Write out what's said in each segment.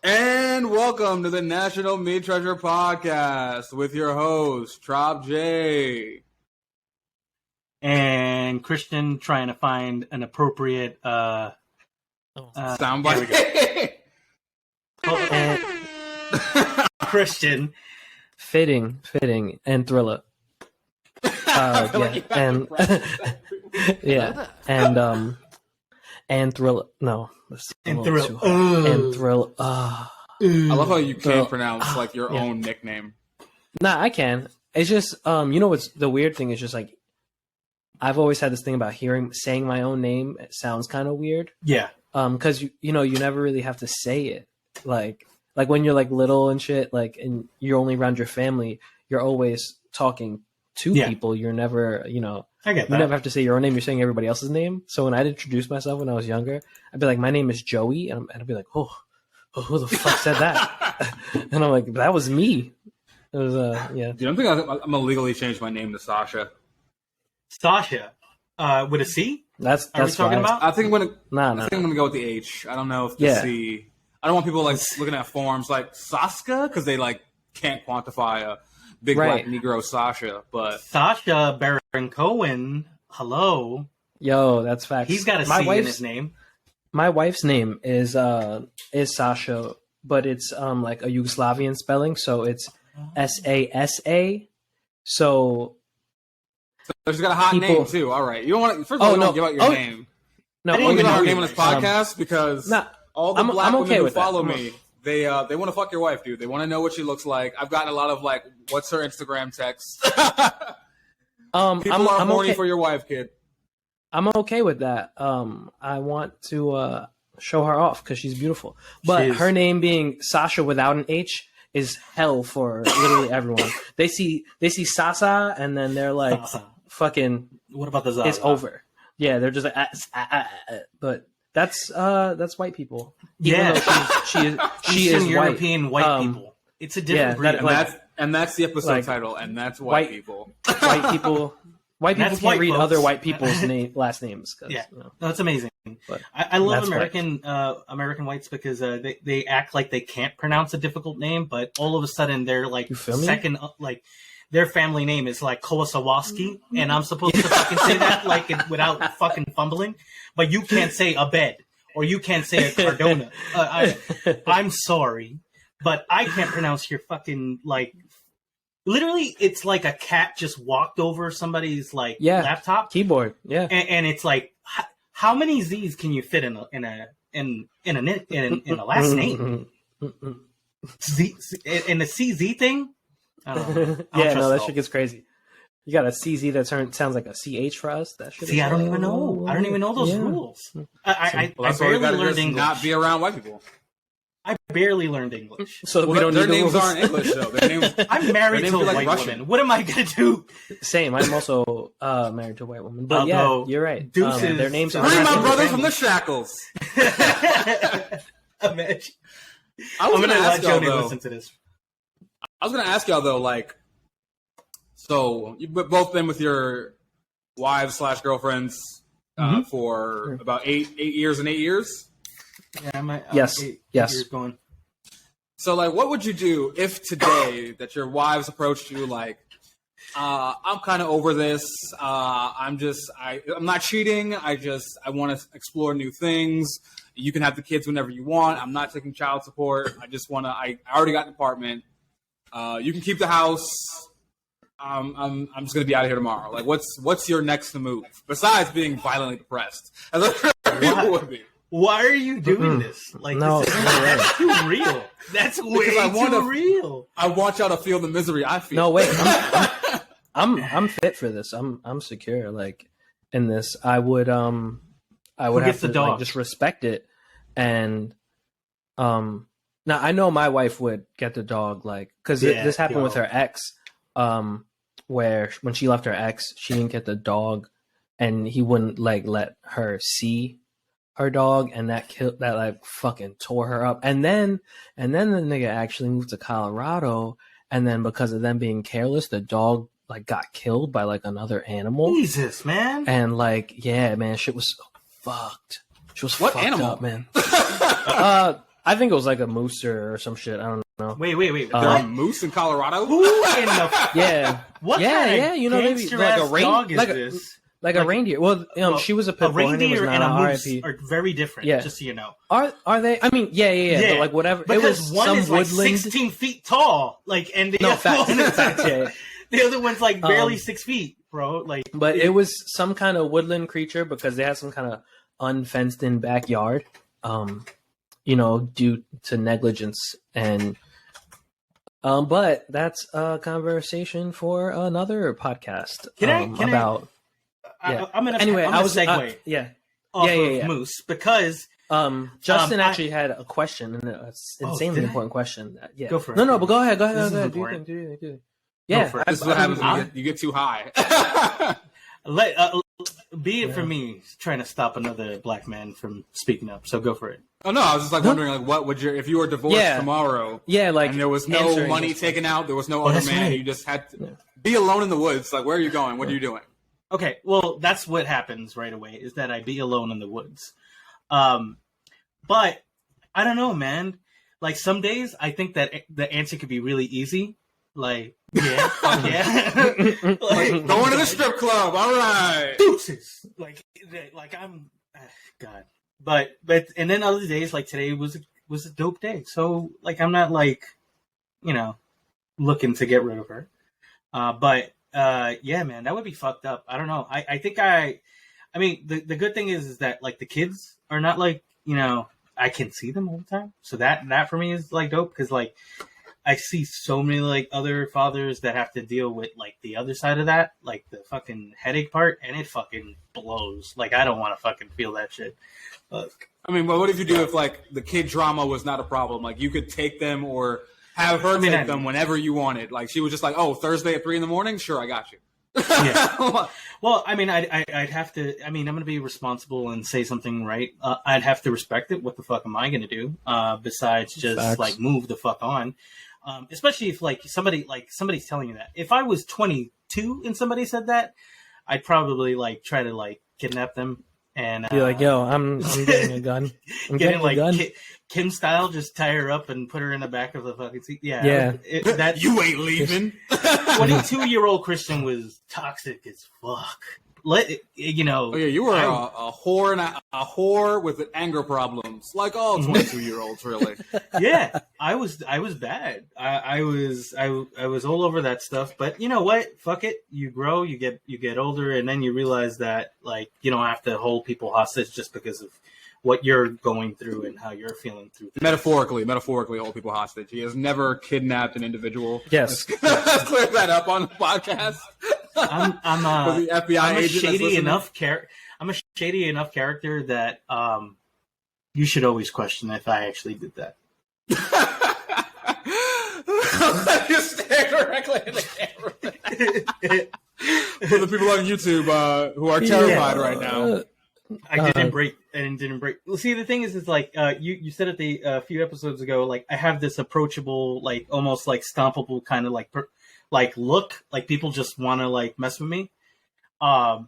And welcome to the National Meat Treasure Podcast with your host, Trop J. And Christian trying to find an appropriate soundbite. Christian. Fitting, and Thrillah. And Thrillah. No, and Thrillah. And Thrillah. I love how you can't pronounce like your own nickname. Nah, I can. It's just what's the weird thing is just like I've always had this thing about saying my own name. It sounds kind of weird. Yeah. Because you never really have to say it. Like when you're like little and shit, like and you're only around your family, you're always talking to people. You're never, I get that. You never have to say your own name. You're saying everybody else's name. So when I'd introduce myself when I was younger, I'd be like, "My name is Joey," and I'd be like, "Oh, who the fuck said that?" And I'm like, "That was me." It was yeah. Dude, I think I'm gonna legally change my name to Sasha. Sasha, with a C. That's we talking about? I think I'm gonna. I think I'm gonna go with the H. I don't know if the C. I don't want people like looking at forms like Saska because they like can't quantify a big black Negro Sasha. But Sasha Baron Cohen. Hello. Yo, that's facts. He's got a C in his name. My wife's name is Sasha, but it's like a Yugoslavian spelling, so it's Sasa. So she's got a hot name too. All right, you don't want. First of all, you don't give out your name. No, I didn't give out her name on this podcast because all the black women who follow me, they want to fuck your wife, dude. They want to know what she looks like. I've gotten a lot of like, what's her Instagram text? People are horny for your wife, kid. I'm okay with that. I want to show her off because she's beautiful. But her name being Sasha without an H is hell for literally everyone. They see Sasa and then they're like, fucking. What about the Zaza? It's over. Yeah, they're just like, but that's white people. Even she is European white people. It's a different breed. And that's the episode title. And that's white people. White people. White people can't read other white people's last names. Yeah, that's amazing. But I love American whites because they act like they can't pronounce a difficult name, but all of a sudden they're like second, like their family name is like Kowasawaski, and I'm supposed to fucking say that like without fucking fumbling, but you can't say a bed or you can't say a Cardona. I'm sorry, but I can't pronounce your fucking like. Literally, it's like a cat just walked over somebody's like laptop keyboard. Yeah, and it's like, how many Z's can you fit in a last name? Z in the CZ thing. I don't know. That shit gets crazy. You got a CZ that sounds like a CH for us. That shit. See, I don't even know. I don't even know those rules. I barely learned English. Not be around white people. I barely learned English. So we don't their need names rules. aren't English though. I'm married to a white woman. What am I gonna do? Same. I'm also married to a white woman. But you're right. Deuces. Their names are Free my brothers from the shackles. Imagine. I'm gonna let Joni listen to this. I was gonna ask y'all though, like, so you've both been with your wives/girlfriends for about 8 years and 8 years. Yeah, yes. Years going. So, like, what would you do if today that your wives approached you like, I'm kind of over this. I'm not cheating. I want to explore new things. You can have the kids whenever you want. I'm not taking child support. I already got an apartment. You can keep the house. I'm just gonna be out of here tomorrow. Like, what's your next move besides being violently depressed, as other people would be? Why are you doing this? Like, no, that's too real. That's way too real. I want y'all to feel the misery I feel. No, wait. I'm fit for this. I'm secure. Like in this, I would have to like, just respect it. And now I know my wife would get the dog, like because this happened with her ex. Where when she left her ex, she didn't get the dog, and he wouldn't like let her see her dog, and that like fucking tore her up. And then the nigga actually moved to Colorado, and then because of them being careless, the dog like got killed by like another animal. Jesus, man. And like, yeah, man, shit was so fucked. She was what fucked animal? up, man. I think it was like a moose or some shit. I don't know. Wait. There are moose in Colorado? Who in the yeah. What yeah, kind yeah, of you know, maybe like a dog is this? Like a reindeer. Well, she was a pit bull. A reindeer and a moose RIP. are very different. Yeah. Just so you know. Are they? I mean, yeah. But like whatever. Because it was one some is like woodland. 16 feet tall. Like, and the facts, yeah. The other one's like barely 6 feet, bro. Like, but it was some kind of woodland creature because they had some kind of unfenced in backyard. Due to negligence and. But that's a conversation for another podcast. I'm gonna segue. Off of Moose because Justin actually had a question, and it's an insanely important question. Yeah, go for it. No, but go ahead. Do you yeah, this is what happens when you get too high. Be it for me trying to stop another black man from speaking up. So go for it. Oh no, I was just like wondering, like, what would if you were divorced tomorrow? Yeah, like, and there was no money taken out, there was no other man, and you just had to be alone in the woods. Like, where are you going? What are you doing? Okay, well, that's what happens right away. Is that I be alone in the woods. But I don't know, man. Like some days, I think that the answer could be really easy. Like, yeah, fuck yeah. Like, going to the strip club. All right. Deuces. Like I'm, God. But and then other days like today was a dope day. So like I'm not like, looking to get rid of her. But yeah, man, that would be fucked up. I don't know. I think I mean the good thing is that like the kids are not like I can see them all the time. So that for me is like dope because like. I see so many like other fathers that have to deal with like the other side of that, like the fucking headache part, and it fucking blows. Like I don't want to fucking feel that shit. I mean, well, what if you do if like the kid drama was not a problem? Like you could take them or have her take them whenever you wanted. Like she was just like, oh, Thursday at 3 a.m. Sure, I got you. Yeah. Well, I mean, I'd have to. I mean, I'm going to be responsible and say something right. I'd have to respect it. What the fuck am I going to do? Besides just like move the fuck on. Especially if like somebody's telling you that. If I was 22 and somebody said that, I'd probably like try to like kidnap them and be like, "Yo, I'm getting a gun. I'm getting like a gun." Kim style, just tie her up and put her in the back of the fucking seat. Yeah. That you ain't leaving. 22-year-old Christian was toxic as fuck. Oh yeah, you were a whore and a whore with anger problems, like all 22-year-olds, really. Yeah, I was bad. I was all over that stuff. But you know what? Fuck it. You grow, you get older, and then you realize that like you don't have to hold people hostage just because of what you're going through and how you're feeling through things. Metaphorically hold people hostage. He has never kidnapped an individual. Yes. Let's clear that up on the podcast. I'm the FBI I'm a agent shady enough I'm a shady enough character that you should always question if I actually did that. You stare directly in the camera. For the people on YouTube who are terrified right now. I didn't break. Well, see, the thing is, it's like you said it a few episodes ago. Like I have this approachable, like almost like stompable kind of like look. Like people just want to like mess with me. But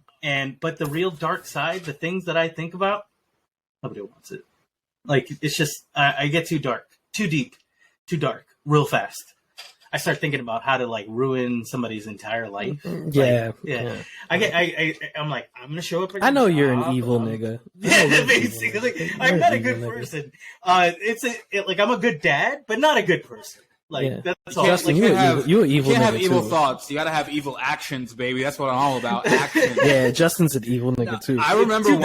the real dark side, the things that I think about, nobody wants it. Like it's just I get too dark, too deep, too dark, real fast. I start thinking about how to like ruin somebody's entire life. Yeah. I'm like, I'm gonna show up. I know you're an evil nigga. Yeah, basically, I'm not a good person. Like I'm a good dad, but not a good person. Like that's all. Justin, like, you're evil. You can't have nigga evil too. thoughts. You got to have evil actions, baby. That's what I'm all about. Action. Yeah, Justin's an evil nigga too. I remember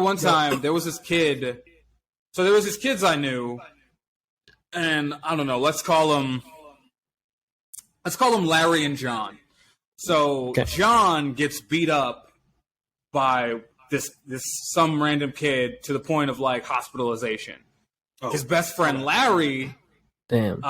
one time there was this kid. So there was these kids I knew. And I don't know, let's call them Larry and John. So okay. John gets beat up by this some random kid to the point of like hospitalization. Oh. His best friend Larry says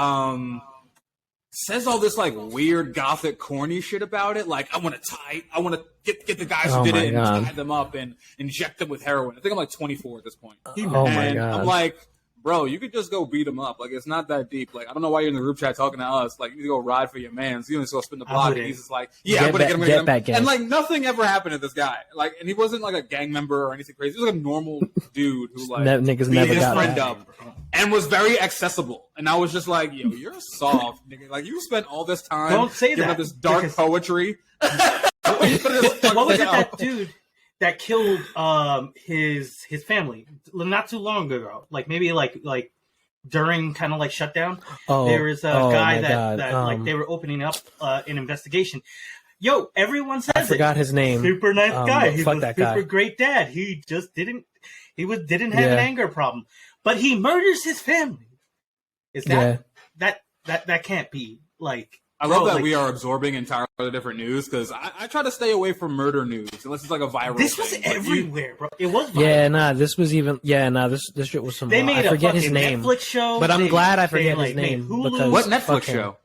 all this like weird gothic corny shit about it. Like I want to get the guys who did it and tie them up and inject them with heroin. I think I'm like 24 at this point. My God. I'm like, bro, you could just go beat him up. Like, it's not that deep. Like, I don't know why you're in the group chat talking to us. Like, you need to go ride for your man. So you just go spin the block. And he's just like, yeah, I'm going to get him. And, like, nothing ever happened to this guy. Like, and he wasn't, like, a gang member or anything crazy. He was like a normal dude who, like, niggas beat never his got friend that. up and was very accessible. And I was just like, yo, you're soft, nigga. Like, you spent all this time Don't say giving that, up this dark poetry. What was it that dude that killed his family not too long ago? Like maybe like during kind of like shutdown. There was a guy that like they were opening up an investigation. Yo, everyone says I forgot his name. Super nice guy. He's a super guy. great dad. He just didn't have an anger problem, but he murders his family. Is that can't be like. I love that we are absorbing entirely different news because I try to stay away from murder news unless it's like a viral. This was everywhere, bro. It was viral. Yeah, nah. This was even. Yeah, nah. This shit was some. They made I forget his name. Netflix show, but I'm glad I forget his name. Because what Netflix show?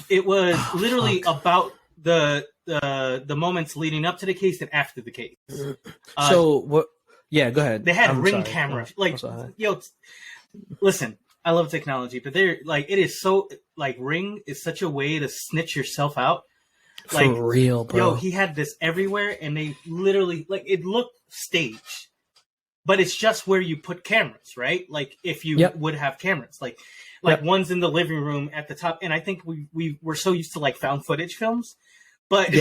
It was literally about the moments leading up to the case and after the case. So what? Yeah, go ahead. They had Ring cameras. Like, yo, listen. I love technology, but they're like, it is so like Ring is such a way to snitch yourself out. Like, for real, bro. Yo, he had this everywhere, and they literally like it looked staged, but it's just where you put cameras, right? Like if you would have cameras, like one's in the living room at the top, and I think we were so used to like found footage films, but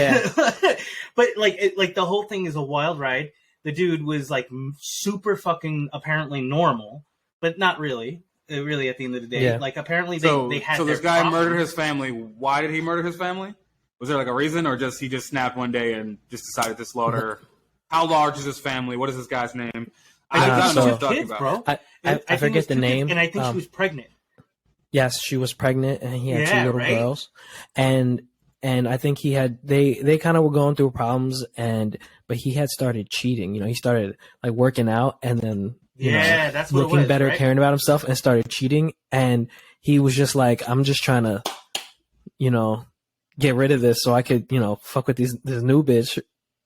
but like the whole thing is a wild ride. The dude was like super fucking apparently normal, but not really. Really, at the end of the day, like apparently they had. So this guy murdered his family. Why did he murder his family? Was there like a reason, or he just snapped one day and just decided to slaughter? How large is his family? What is this guy's name? I don't know what you're talking about. Bro. I forget the name, and I think she was pregnant. Yes, she was pregnant, and he had two little girls, and I think he had they kind of were going through problems, but he had started cheating. You know, he started like working out, and then. That's what looking it was, better, right? caring about himself, and started cheating. And he was just like, "I'm just trying to, get rid of this so I could, fuck with this new bitch."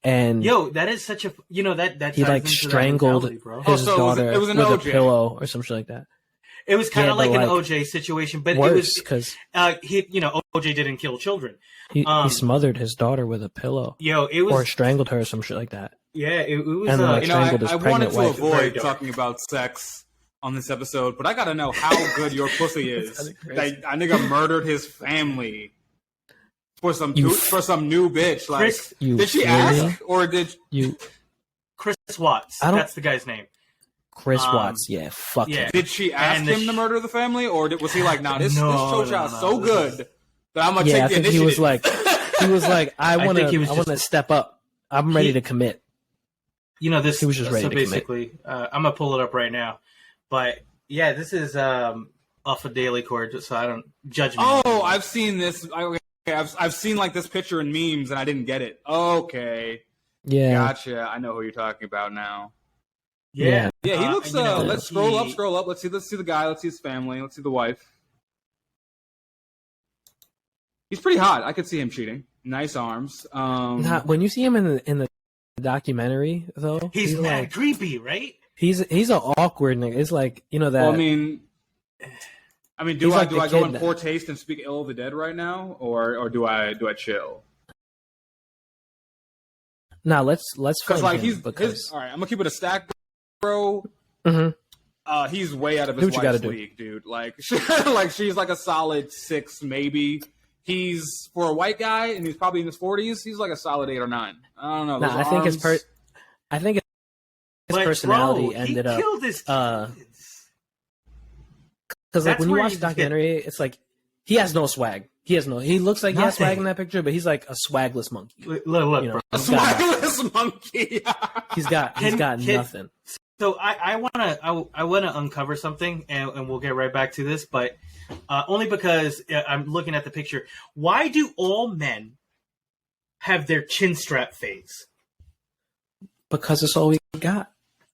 And that is such a that he like strangled his daughter with a pillow or some shit like that. It was kind of like an OJ situation, but worse, it was because OJ didn't kill children. He smothered his daughter with a pillow. It was or strangled her or some shit like that. Yeah, it was. And I wanted to wife. avoid talking about sex on this episode, but I gotta know how good your pussy is. Like, a nigga murdered his family for some new bitch. Like, Chris, did she ask or did you? Chris Watts. That's the guy's name. Chris Watts. Yeah, fuck him. Did she ask him to murder the family, or was he like, "Nah, this show shot's so good that I'm gonna take the initiative"? He was like, I want to step up. I'm ready to commit. This. He was just ready so to basically, I'm gonna pull it up right now. But yeah, this is off of Daily Court, so I don't judge me. Oh, I've seen this. I've seen like this picture in memes, and I didn't get it. Okay, yeah, gotcha. I know who you're talking about now. Yeah. He looks. Let's scroll up. Let's see the guy. Let's see his family. Let's see the wife. He's pretty hot. I could see him cheating. Nice arms. When you see him in the documentary, though, he's mad like, creepy, right? He's an awkward nigga. It's like that. Well, I mean, do I go in poor taste and speak ill of the dead right now, or do I chill? Nah, let's because like all right. I'm gonna keep it a stack, bro. Mm-hmm. He's way out of his wife's league, dude. Like, she's like a solid 6, maybe. He's for a white guy, and he's probably in his 40s. He's like a solid 8 or 9. I don't know. Nah, I think his personality ended up. Because like when you watch the documentary, it's like he has no swag. He looks like he has swag in that picture, but he's like a swagless monkey. Look, bro. A swagless monkey. he's got nothing. So I wanna uncover something, and we'll get right back to this, but only because I'm looking at the picture. Why do all men have their chin strap phase? Because it's all we got.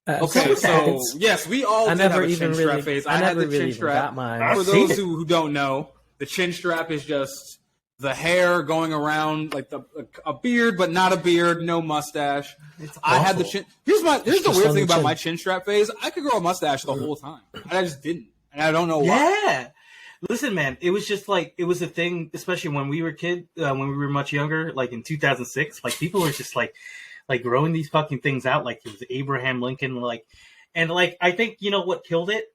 Okay, so yes, we all did have a chin strap phase. I had the chin strap. Got mine. For those who don't know, the chin strap is just the hair going around like a beard, but not a beard, no mustache. I had the chin. Here's the weird thing about my chin strap phase. I could grow a mustache the whole time, and I just didn't, and I don't know why. Yeah. Listen, man, it was just like it was a thing, especially when we were when we were much younger, like in 2006. Like people were just like growing these fucking things out, like it was Abraham Lincoln, and I think you know what killed it.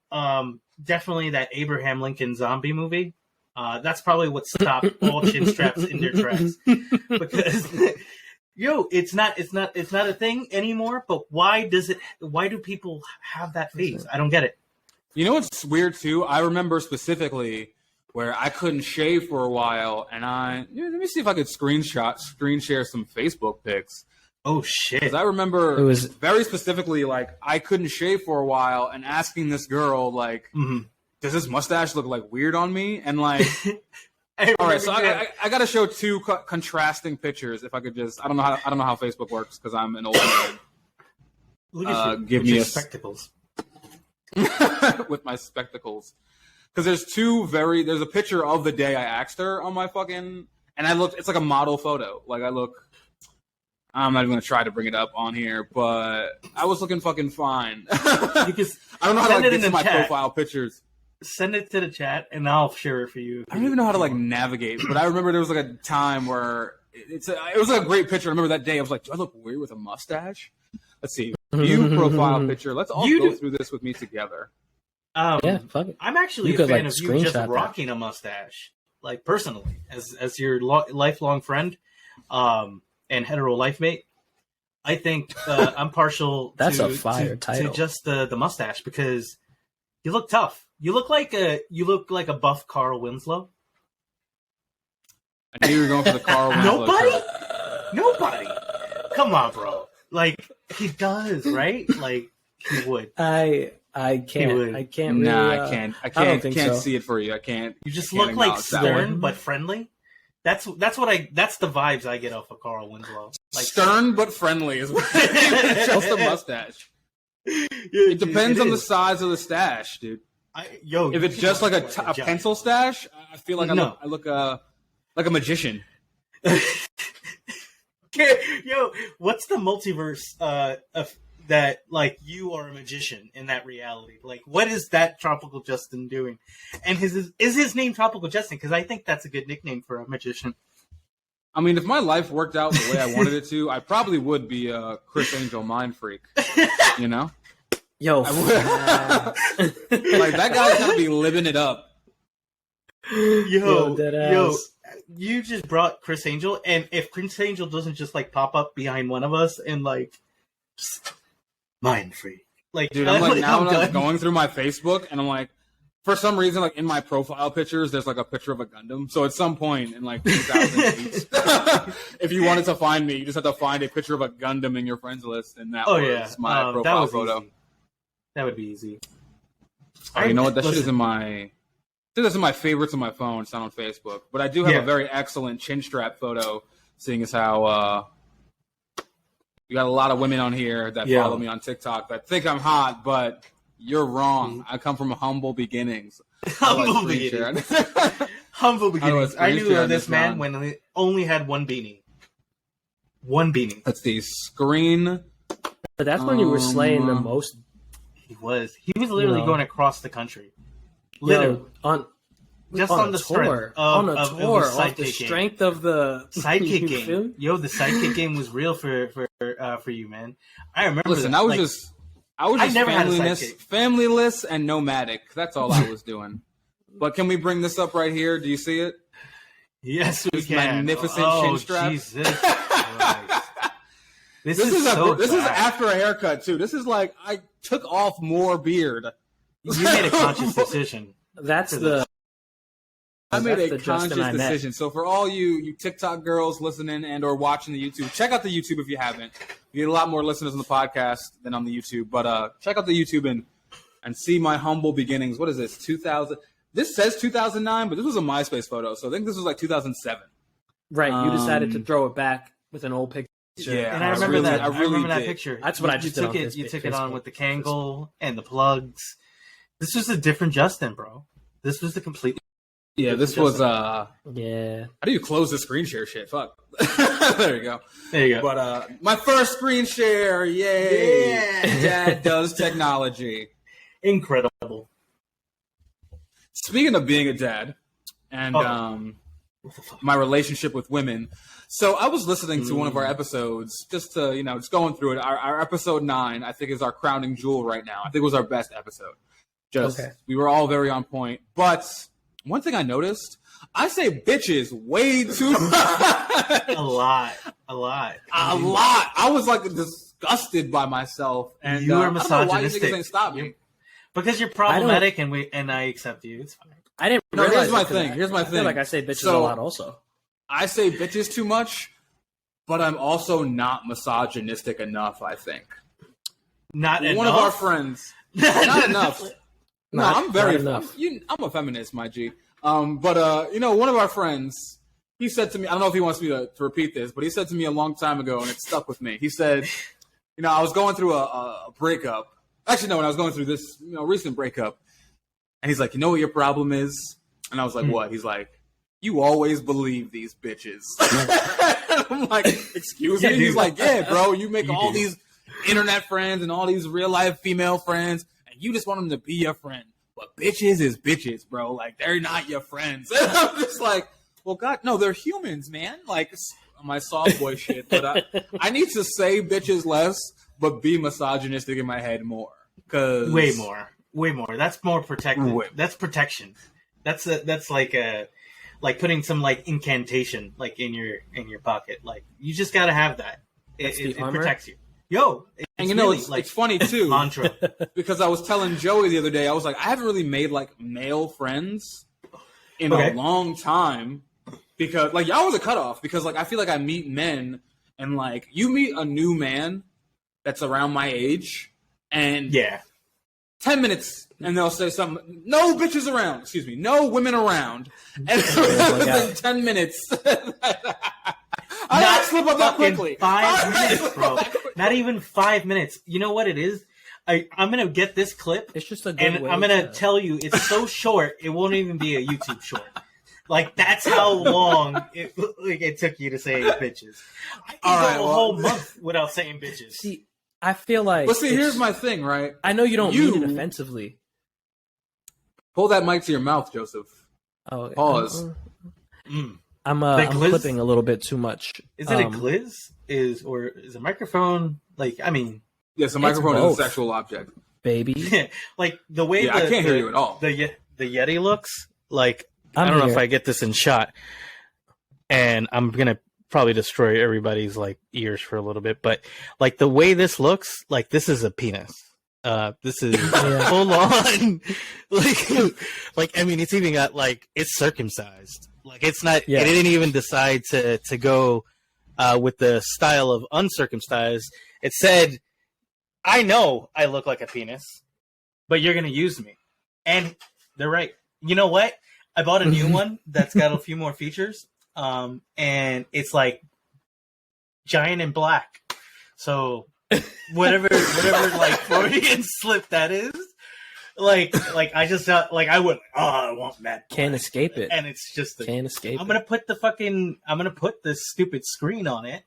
Definitely that Abraham Lincoln zombie movie. That's probably what stopped all chin straps in their tracks because. It's not a thing anymore. But why do people have that phase? I don't get it. You know what's weird too? I remember specifically where I couldn't shave for a while, and let me see if I could screen share some Facebook pics. Oh shit! Because I remember it was very specifically like I couldn't shave for a while, and asking this girl like, "Does this mustache look like weird on me?" And like, all right, so I got to show two contrasting pictures. If I could just, I don't know how Facebook works because I'm an old man. Look at give me spectacles. With my spectacles, because there's a picture of the day I asked her on my fucking, and it's like a model photo. Like I'm not even gonna try to bring it up on here, but I was looking fucking fine. I don't know how to get to my profile pictures. Send it to the chat, and I'll share it for you. I don't even know how to navigate, but I remember there was like a time where it was like a great picture. I remember that day I was like, do I look weird with a mustache? Let's see. View profile picture. Let's all go through this with me together. Yeah, fuck it. I'm actually a fan of you just rocking a mustache, like personally, as your lifelong friend, and hetero life mate. I think I'm partial. That's a fire title. To just the mustache because you look tough. You look like a buff Carl Winslow. I knew you were going for the Carl Winslow. Nobody. Come on, bro. Like he does, right? Like he would. I can't. I can't. Really, I can't. I can't see it for you. I can't. You just look like stern but friendly. That's the vibes I get off of Carl Winslow. Like stern but friendly is just a mustache. It depends on the size of the stash, dude. If it's just like a pencil stash, I feel like I look like a magician. What's the multiverse of that? Like you are a magician in that reality. Like, what is that Tropical Justin doing? And is his name Tropical Justin? Because I think that's a good nickname for a magician. I mean, if my life worked out the way I wanted it to, I probably would be a Chris Angel mind freak. You know? Yo, like that guy's gotta be living it up. Yo, you just brought Chris Angel, and if Chris Angel doesn't just like pop up behind one of us and like just mind free, like dude, I'm going through my Facebook, and I'm like, for some reason, like in my profile pictures, there's like a picture of a Gundam. So at some point in like 2008, if you wanted to find me, you just have to find a picture of a Gundam in your friends list, and that was my profile photo. Easy. That would be easy. Oh, you know what? That shit is in my. That's in my favorites on my phone. It's not on Facebook, but I do have a very excellent chin strap photo. Seeing as how you got a lot of women on here that follow me on TikTok that think I'm hot, but you're wrong. I come from humble beginnings. Humble beginnings. Humble beginnings. I knew this man when he only had one beanie. One beanie. That's the screen. But that's when you were slaying the most. He was. He was literally going across the country. Literally. On the tour. On a tour. Off the strength of the sidekick game. Yo, the sidekick game was real for you, man. I remember. Listen, I was just familyless and nomadic. That's all I was doing. But can we bring this up right here? Do you see it? Yes, we can. Magnificent chin strap. Jesus Christ. This is after a haircut too. This is like I took off more beard. You made a conscious decision. I made a conscious decision. So for all you TikTok girls listening and or watching the YouTube, check out the YouTube if you haven't. You get a lot more listeners on the podcast than on the YouTube. But check out the YouTube and see my humble beginnings. What is this? 2000. This says 2009, but this was a MySpace photo, so I think this was like 2007. Right. You decided to throw it back with an old picture. Yeah, and I remember that. I remember that picture. That's what I just took it. You took it on with the Kangol and the plugs. This was a different Justin, bro. This was the completely Yeah, this was yeah. How do you close the screen share shit? Fuck. There you go. There you go. But my first screen share, yay! Yeah. Dad does technology. Incredible. Speaking of being a dad and my relationship with women, so I was listening to one of our episodes, just to just going through it. Our episode 9, I think, is our crowning jewel right now. I think it was our best episode. We were all very on point. But one thing I noticed, I say bitches way too much. A lot. I was like disgusted by myself, and you were misogynistic. I don't know why you misogynistic. think stop me? Because you're problematic, and I accept you. It's fine. I didn't. No, realize here's my thing. Here's my I thing. feel like I say bitches a lot. Also, I say bitches too much, but I'm also not misogynistic enough. I think not enough. One of our friends, not enough. No, I'm very enough. I'm a feminist, my G. But one of our friends, he said to me, I don't know if he wants me to repeat this, but he said to me a long time ago, and it stuck with me. He said, I was going through a breakup. Actually, no, when I was going through this, recent breakup, and he's like, you know what your problem is? And I was like, what? He's like, you always believe these bitches. I'm like, excuse me? He's like, yeah, bro, you make all these internet friends and all these real life female friends, and you just want them to be your friend. But bitches is bitches, bro. Like, they're not your friends. And I'm just like, well, God, no, they're humans, man. Like, my soft boy shit. But I need to say bitches less, but be misogynistic in my head more. Cause way more. That's more protective. That's protection. That's like putting some like incantation like in your pocket. Like, you just gotta have that. It protects you. Yo, and it's funny too, mantra. Because I was telling Joey the other day, I was like, I haven't really made like male friends in a long time, because like y'all was a cutoff, because like I feel like I meet men and like you meet a new man that's around my age and 10 minutes and they'll say something, no bitches around, excuse me, no women around, and within 10 minutes. I not slip up that quickly. 5 minutes, bro. Not even 5 minutes. You know what it is? I'm gonna get this clip. It's just a good way. I'm gonna tell you, it's so short, it won't even be a YouTube short. Like, that's how long it took you to say bitches. I can go a whole month without saying bitches. See, I feel like. But see, here's my thing, right? I know you don't mean it offensively. Pull that mic to your mouth, Joseph. Oh, pause. I'm clipping a little bit too much. Is it a glizz? Is a microphone like? I mean, yes, a microphone is a sexual object, baby. Like the way I can't hear you at all. The Yeti looks like. I don't know if I get this in shot, and I'm gonna probably destroy everybody's like ears for a little bit, but like the way this looks, like this is a penis. This is full on, like I mean, it's even got like it's circumcised. Like it's not. It didn't even decide to go with the style of uncircumcised. It said, "I know I look like a penis, but you're gonna use me," and they're right. You know what? I bought a new one that's got a few more features, and it's like giant and black. So whatever like Freudian slip that is, like I just like I would I want that. Can't escape it, and it's just can't escape. I'm gonna put this stupid screen on it,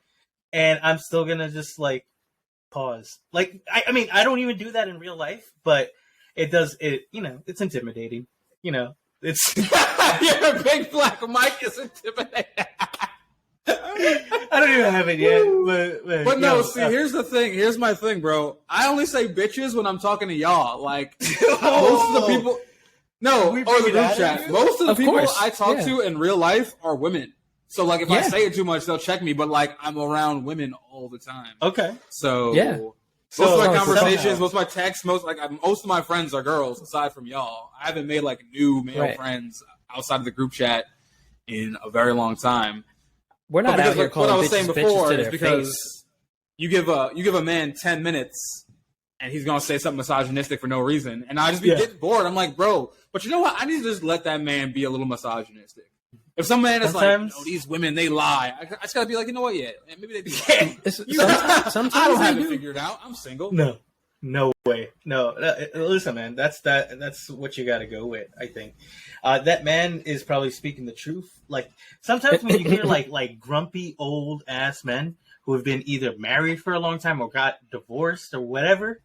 and I'm still gonna just like pause. Like I mean I don't even do that in real life, but it does it. You know, it's intimidating. You know. It's your big black mic is intimidating. I don't even have it yet, but no. See, here's the thing. Here's my thing, bro. I only say bitches when I'm talking to y'all. Like most of the people, or the group chat. Most of the people I talk to in real life are women. So like, if I say it too much, they'll check me. But like, I'm around women all the time. Okay. So. Most of my conversations, most of my texts, most of my friends are girls, aside from y'all. I haven't made like new male friends outside of the group chat in a very long time. We're not out here calling what I was saying before is because you give a man 10 minutes and he's gonna say something misogynistic for no reason, and I just be getting bored. I'm like, bro, but you know what? I need to just let that man be a little misogynistic. If some man is like, these women, they lie, I just gotta be like, you know what? Yeah, maybe they do lie. Sometimes I don't have it figured out. I'm single. No. No way. No, listen, man. That's what you got to go with. I think that man is probably speaking the truth. Like sometimes when you hear like grumpy old ass men who have been either married for a long time or got divorced or whatever,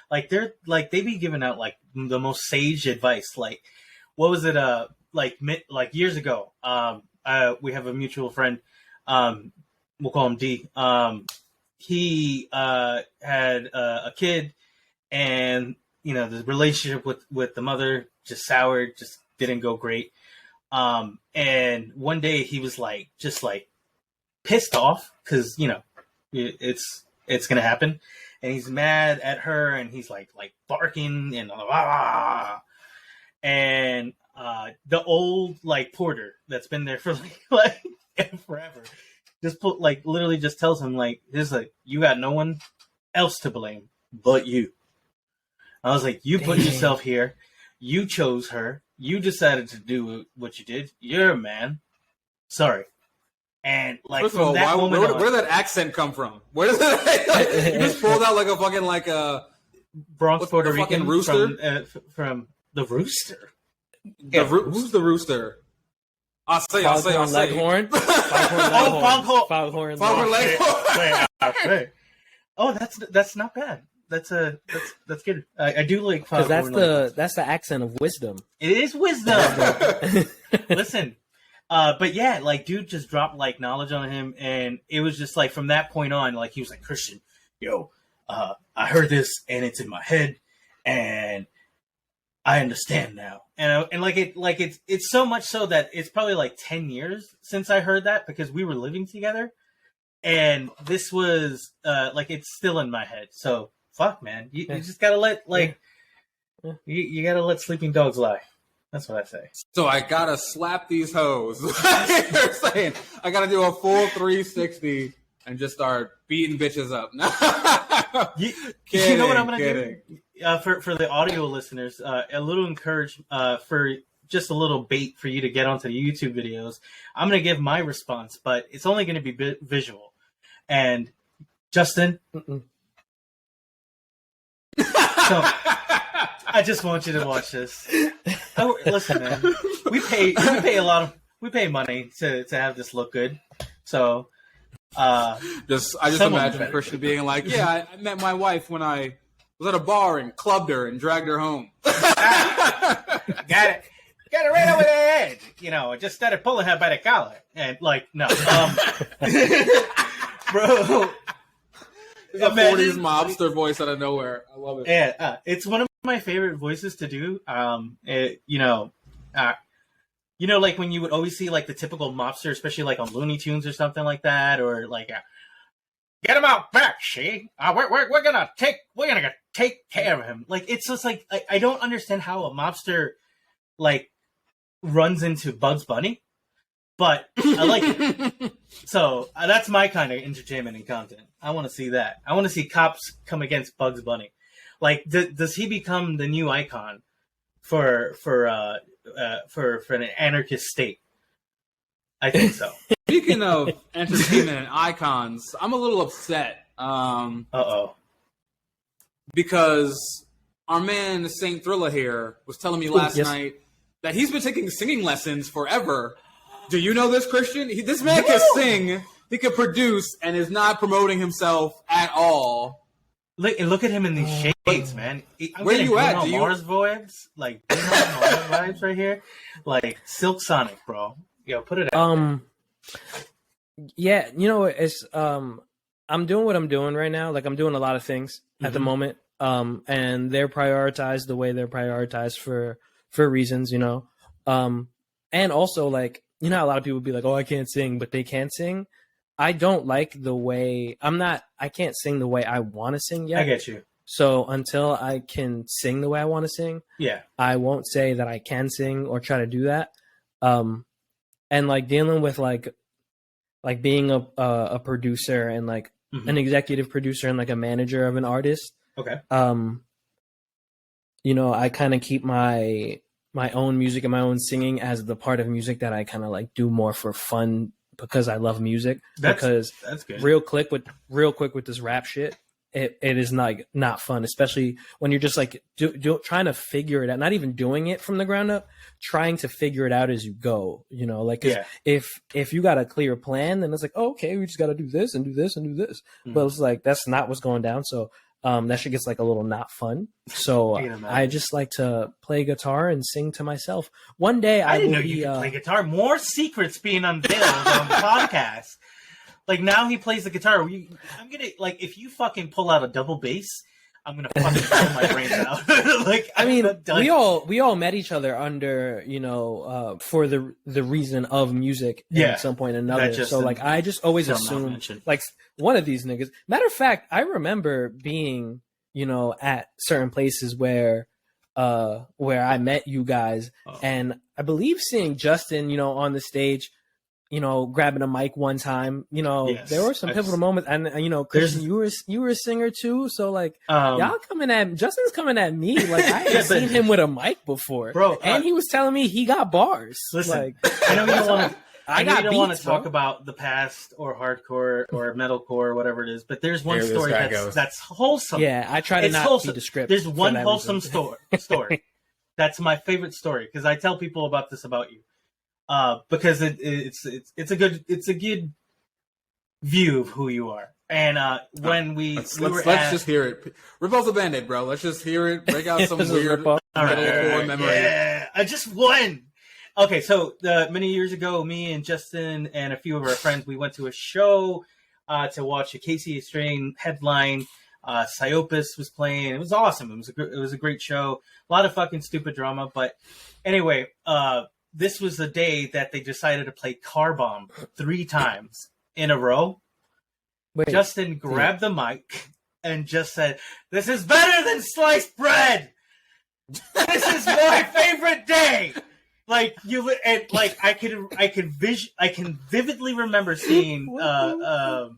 like they be giving out like the most sage advice. Like what was it? Like years ago. We have a mutual friend. We'll call him D. He had a kid. And, the relationship with the mother just soured, just didn't go great. And one day he was just pissed off because, it's going to happen. And he's mad at her and he's like barking and and the old porter that's been there for like forever just literally just tells him you got no one else to blame but you. I was like, you put yourself here. You chose her. You decided to do what you did. You're a man. Sorry. And first of all, where did that accent come from? Where does that? You just pulled out like a fucking Bronx, Puerto Rican fucking rooster from the rooster. Who's the rooster? I'll say. Leghorn. Foghorn Leghorn. Oh, that's not bad. That's good. I do like because that's the accent of wisdom. It is wisdom. Listen, but yeah, dude just dropped knowledge on him, and it was just from that point on, he was like, Christian, I heard this and it's in my head, and I understand now, and it's so much so that it's probably 10 years since I heard that because we were living together, and this was it's still in my head, so. Fuck, man. You just gotta let you gotta let sleeping dogs lie. That's what I say. So I gotta slap these hoes. You're saying I gotta do a full 360 and just start beating bitches up. You know what I'm gonna do? For the audio listeners, a little encourage for just a little bait for you to get onto the YouTube videos. I'm gonna give my response, but it's only gonna be visual. And Justin. So, I just want you to watch this. Listen, man, we pay money to have this look good. So, I just imagine Christian being like, "Yeah, I met my wife when I was at a bar and clubbed her and dragged her home." Got it right over the head. I just started pulling her by the collar and no, bro. It's a 40s mobster voice out of nowhere. I love it. Yeah, it's one of my favorite voices to do. When you would always see the typical mobster, especially on Looney Tunes or something like that, or get him out back, she. We're gonna take care of him. It's just I don't understand how a mobster runs into Bugs Bunny. But I like it. So that's my kind of entertainment and content. I want to see that. I want to see cops come against Bugs Bunny. Does he become the new icon for an anarchist state? I think so. Speaking of entertainment and icons, I'm a little upset. Because our man Saint Thrilla here was telling me last night that he's been taking singing lessons forever. Do you know this, Christian? This man can sing, he can produce, and is not promoting himself at all. Look at him in these shades, man. Where are you at? Mars vibes? Mars vibes right here? Silk Sonic, bro. Yo, put it out there. Yeah, it's I'm doing what I'm doing right now. I'm doing a lot of things at the moment. And they're prioritized the way they're prioritized for reasons, and also how a lot of people be like, oh, I can't sing, but they can sing. I don't like the way I can't sing the way I want to sing yet. I get you. So until I can sing the way I want to sing, I won't say that I can sing or try to do that. And dealing with being a producer and an executive producer and a manager of an artist. Okay. I kind of keep my own music and my own singing as the part of music that I kind of do more for fun because I love music. That's good. Real quick with this rap shit. it is not fun, especially when you're just like trying to figure it out, not even doing it from the ground up, trying to figure it out as you go, you know, like if you got a clear plan, then it's like, oh, okay, we just got to do this and do this and do this. But it's like, that's not what's going down. So that shit gets like a little not fun. So I just like to play guitar and sing to myself. One day I didn't know you could play guitar. More secrets being unveiled on the podcast. Like, now he plays the guitar. I'm gonna, like, if you fucking pull out a double bass, I'm gonna fucking blow my brains out. Like, I mean, we all met each other under, you know, for the reason of music at some point or another. So like, I just always assume like one of these niggas. Matter of fact, I remember being, you know, at certain places where I met you guys, and I believe seeing Justin, you know, on the stage, you know, grabbing a mic one time, you know, there were some pivotal moments, and you know, Christian, you were a singer too, so like, Justin's coming at me like I had seen him with a mic before, bro, and he was telling me he got bars. Listen, like, I know you don't want to. I know you don't want to talk about the past or hardcore or metalcore or whatever it is, but there's one story that's wholesome. Yeah, I try to not wholesome. be descriptive. There's one wholesome story. That's my favorite story because I tell people about this about you. Because it's a good view of who you are. And when let's just hear it. Rip off the Band-Aid, bro. Let's just hear it. Break out some weird metalcore memory. Yeah, I just won. Okay, so many years ago, me and Justin and a few of our friends, we went to a show to watch a Casey Strain headline. Psyopus was playing. It was awesome. It was a great show. A lot of fucking stupid drama, but anyway, this was the day that they decided to play Car Bomb 3 times in a row. Wait, Justin grabbed the mic and just said, "This is better than sliced bread. This is my favorite day." Like I can vividly remember seeing whatever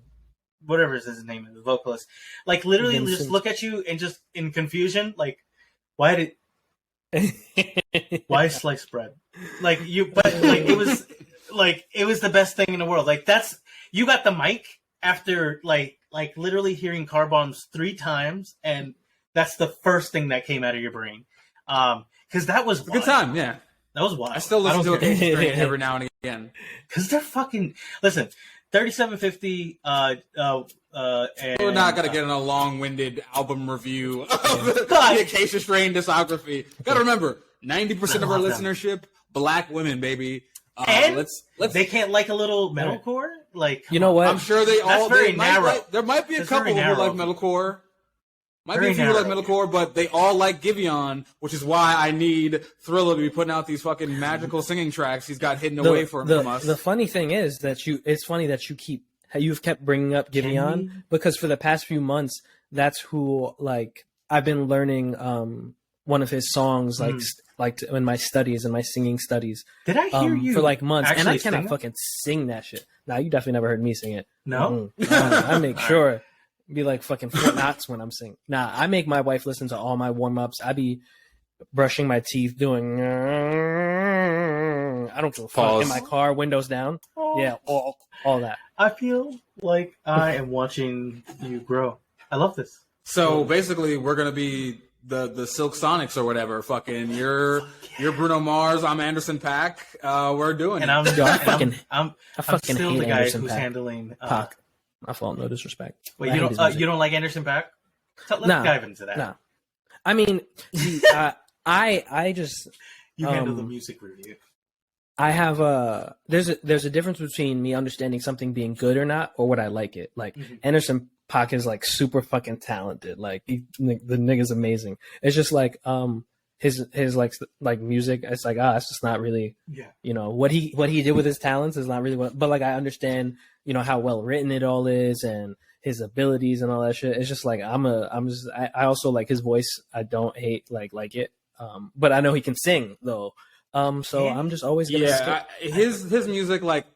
is his name, the vocalist, like literally Vincent. Just look at you and just in confusion, like, why sliced bread? But it was the best thing in the world. Like, you got the mic after like literally hearing Car Bombs 3 times, and that's the first thing that came out of your brain. Because that was a good time. Yeah, that was wild. I still listen to it every now and again. Because they're fucking, listen, 3750. We're not gonna get in a long-winded album review of the Acacia Strain discography. Gotta remember, 90% of our listenership, black women, baby. And let's they can't like a little metalcore. Like, you know what? I'm sure they all. Very narrow. There might be a couple who like metalcore. Might be a few who like metalcore, but they all like Giveon, which is why I need Thrillah to be putting out these fucking magical singing tracks he's got hidden away from us. The funny thing is that you've kept bringing up Giveon, because for the past few months, that's who, like, I've been learning one of his songs, like in my studies, in my singing studies. Did I hear you for like months? And I cannot fucking sing that shit. Nah, you definitely never heard me sing it. No, I make sure. Be like fucking 4 knots when I'm singing. Nah, I make my wife listen to all my warm-ups. I be brushing my teeth, doing I don't give a fuck in my car, windows down. Yeah, all that. I feel like I am watching you grow. I love this. So basically, we're gonna be the Silk Sonics or whatever. Fucking you're Bruno Mars. I'm Anderson .Paak. We're doing and it. I'm still the guy who's handling Pac. My fault, no disrespect. Wait, you don't like Anderson .Paak? Let's dive into that. No. I mean, I just you handle the music review. I have there's a difference between me understanding something being good or not, or what I like it. Like Anderson .Paak is like super fucking talented. Like the nigga's amazing. It's just like his like music. It's like it's just not really you know what he did with his talents is not really what. But like I understand, you know, how well written it all is and his abilities and all that shit. It's just like I also like his voice. I don't hate like it. But I know he can sing though. So I'm just always gonna his music, like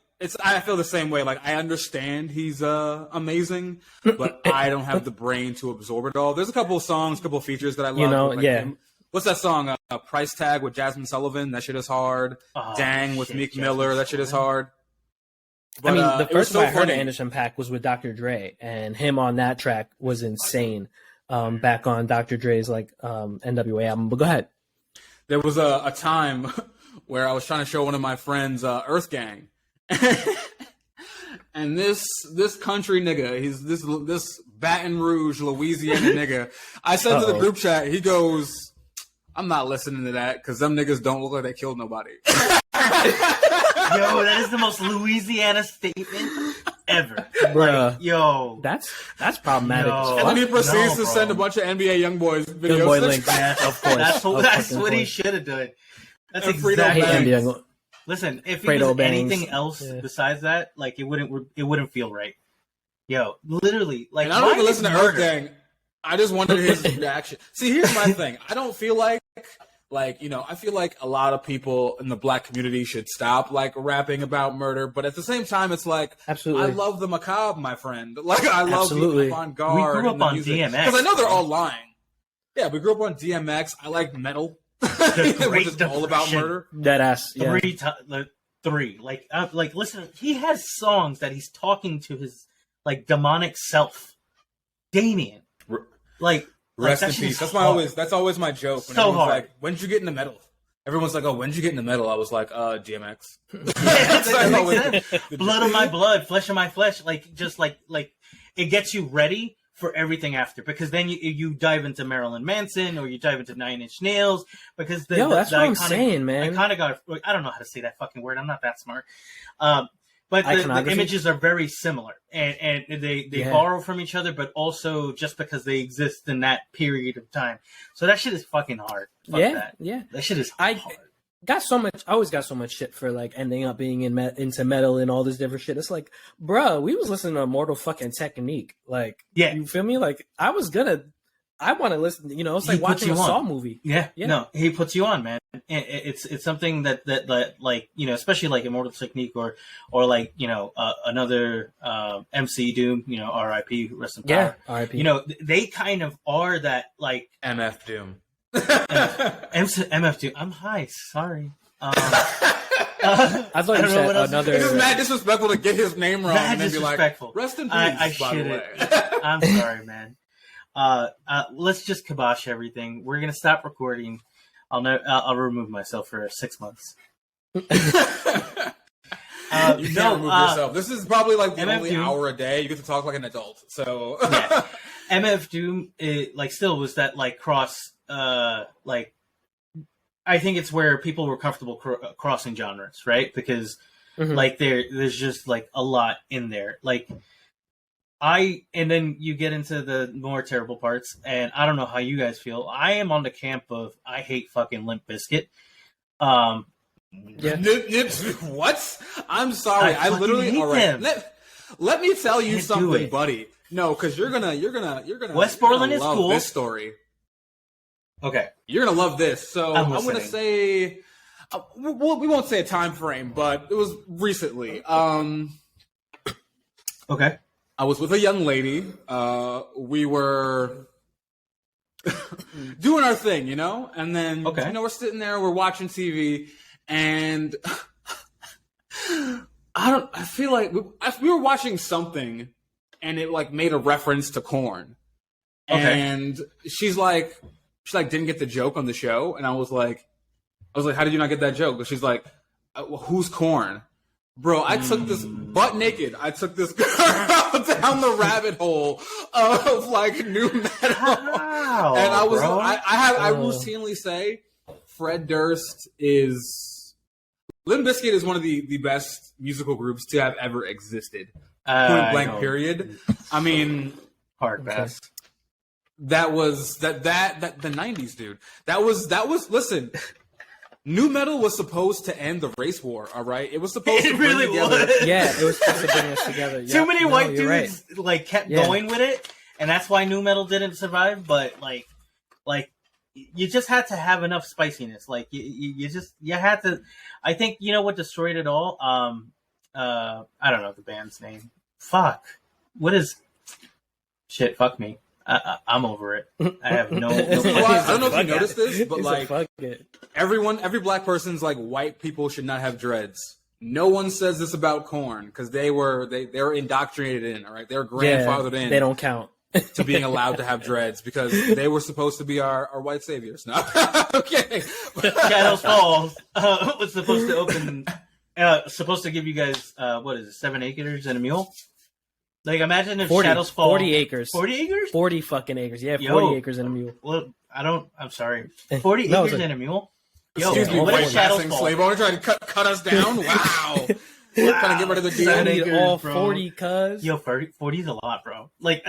I feel the same way. Like I understand he's amazing, but I don't have the brain to absorb it all. There's a couple of songs, couple of features that I love. You know, like, what's that song? Price Tag with Jasmine Sullivan. That shit is hard. Dang with Meek Miller. That shit is hard. But, I mean, the first time I heard of Anderson .Paak was with Dr. Dre, and him on that track was insane. Back on Dr. Dre's NWA album. But go ahead. There was a time where I was trying to show one of my friends Earth Gang, and this country nigga, he's this Baton Rouge, Louisiana nigga. I said to the group chat, he goes, "I'm not listening to that because them niggas don't look like they killed nobody." Yo, that is the most Louisiana statement ever. Bruh. Like, yo. That's problematic. No. And then he proceeds to send a bunch of NBA Youngboys videos. Young boy links. Of course. That's what he should have done. That's exactly. Listen, if he was anything else besides that, like it wouldn't feel right. Yo, literally, like. And I don't even listen to Earth Gang. I just wanted his reaction. See, here's my thing. I don't feel like, I feel like a lot of people in the black community should stop rapping about murder, but at the same time, it's like, absolutely, I love the macabre, my friend. I love being on guard. We grew up on DMX because I know they're all lying. Yeah, we grew up on DMX. I like metal, which is all about murder. That ass. Yeah. Three. Listen, he has songs that he's talking to his demonic self, Damien. Rest in peace. That's always my joke. When everyone's like, when did you get into metal? Everyone's like, oh, when did you get into metal? I was like, DMX. Blood of my blood, flesh of my flesh. It gets you ready for everything after, because then you dive into Marilyn Manson or you dive into Nine Inch Nails, because that's what I'm saying, man. I don't know how to say that fucking word. I'm not that smart. But the images are very similar, and they borrow from each other, but also just because they exist in that period of time. So that shit is fucking hard. Fuck that. That shit is hard. I always got so much shit for ending up being into metal and all this different shit. It's like, bro, we was listening to Immortal fucking Technique. You feel me? I want to listen. It's like watching a Saw movie. Yeah. No, he puts you on, man. It's something that especially Immortal Technique or another MC Doom. R.I.P. Rest in power. Yeah, R.I.P. They kind of are that MF Doom. MF Doom. I'm high. Sorry. I thought you said another. This is mad disrespectful to get his name wrong. Mad disrespectful. Rest in peace. By the way, I'm sorry, man. Let's just kibosh everything. We're gonna stop recording. I'll remove myself for 6 months. You can't remove yourself. This is probably the only Doom, hour a day you get to talk like an adult. So MF Doom, still was that cross. I think it's where people were comfortable crossing genres, right? Because there's just a lot in there. And then you get into the more terrible parts, and I don't know how you guys feel. I am on the camp of I hate fucking Limp Bizkit. What? I'm sorry. I literally. All right. Let me tell you something, buddy. No, because you're gonna. West Portland is love cool. This story. Okay. You're gonna love this. So I'm gonna say. We won't say a time frame, but it was recently. Okay. I was with a young lady. We were doing our thing, and then we're sitting there, we're watching TV, and I feel like we were watching something, and it made a reference to Korn, and she's like didn't get the joke on the show, and I was like, how did you not get that joke? But she's like, who's Korn? Bro, I took this butt naked. I took this girl down the rabbit hole of new metal, and I was I routinely say Fred Durst is Limp Bizkit is one of the best musical groups to have ever existed. Point blank. Period. I mean, hard pass. That was that the 90s, dude. That was listen. Nu metal was supposed to end the race war, all right? It was supposed to bring together. Yeah, it was supposed to bring us together. Yep. Too many white dudes kept going with it, and that's why nu metal didn't survive. But you just had to have enough spiciness. You had to. I think what destroyed it all. I don't know the band's name. Fuck. What is? Shit. Fuck me. I'm over it. I have no. I don't know if you noticed this, but every black person's white people should not have dreads. No one says this about corn because they were indoctrinated in. All right, they were grandfathered in. They don't count to being allowed to have dreads because they were supposed to be our white saviors. No, okay. Shadows Falls was supposed to open. Supposed to give you guys 7 acres and a mule. Like, imagine if 40, Shadows Fall 40 acres. 40 acres? 40 fucking acres. Yeah, 40 acres and a mule. Well, I'm sorry. 40 acres and a mule? Yo, excuse me, what white is Shadows passing Fall? slave owner trying to cut us down? Wow. Trying to get rid of the deal. I need all bro. 40, cuz. Yo, 40 is a lot, bro. Like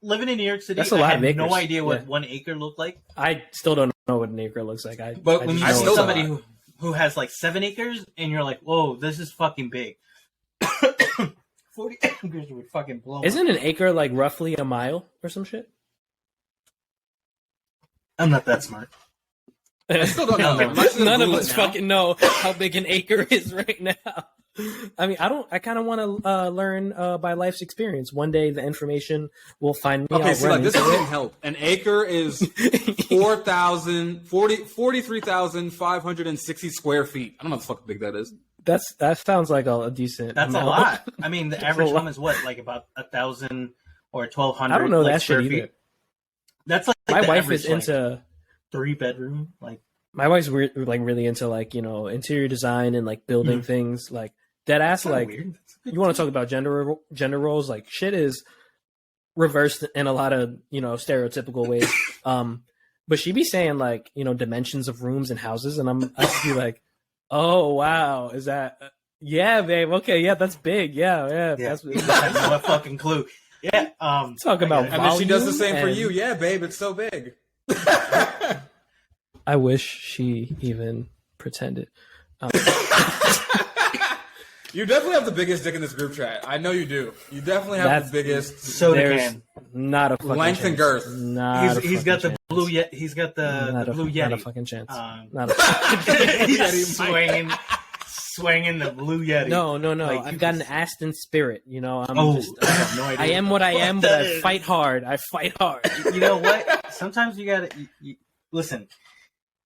living in New York City, That's a lot I of had acres. no idea what 1 acre looked like. I still don't know what an acre looks like. But when you see know somebody that. who has like 7 acres, and you're like, whoa, this is fucking big. 40 acres would fucking blow. Isn't an acre like roughly a mile or some shit? I'm not that smart. I still don't know. None of us fucking know how big an acre is right now. I mean, I kind of want to learn by life's experience. One day the information will find me. Okay, so like this doesn't help. An acre is 43,560 square feet. I don't know how the fuck big that is. That sounds like a decent. That's amount. a lot. I mean, the average home is what, like about 1,000 or 1,200. I don't know like, that square shit either. feet. That's like My the wife average, is into like, 3-bedroom. Like my wife's really into like interior design and like building things like dead ass. Like weird. You want to talk about gender roles? Like shit is reversed in a lot of stereotypical ways. But she be saying like dimensions of rooms and houses, and I just be like, oh wow, is that? Yeah, babe. Okay, yeah, that's big. Yeah. That's I have no fucking clue. Yeah. Talk about And then she does the same for and- you. Yeah, babe, it's so big. I wish she even pretended. You definitely have the biggest dick in this group chat. I know you do. You definitely have the biggest. So There's not a fucking length and chance. girth. Not he's a got the fucking blue chance. yet. He's got the blue yeti. Not a fucking chance. Not a He's swinging the blue yeti. No. Like, I've got an Aston spirit. I have no idea. I am what I am, but I fight hard. You know what? Sometimes you gotta listen.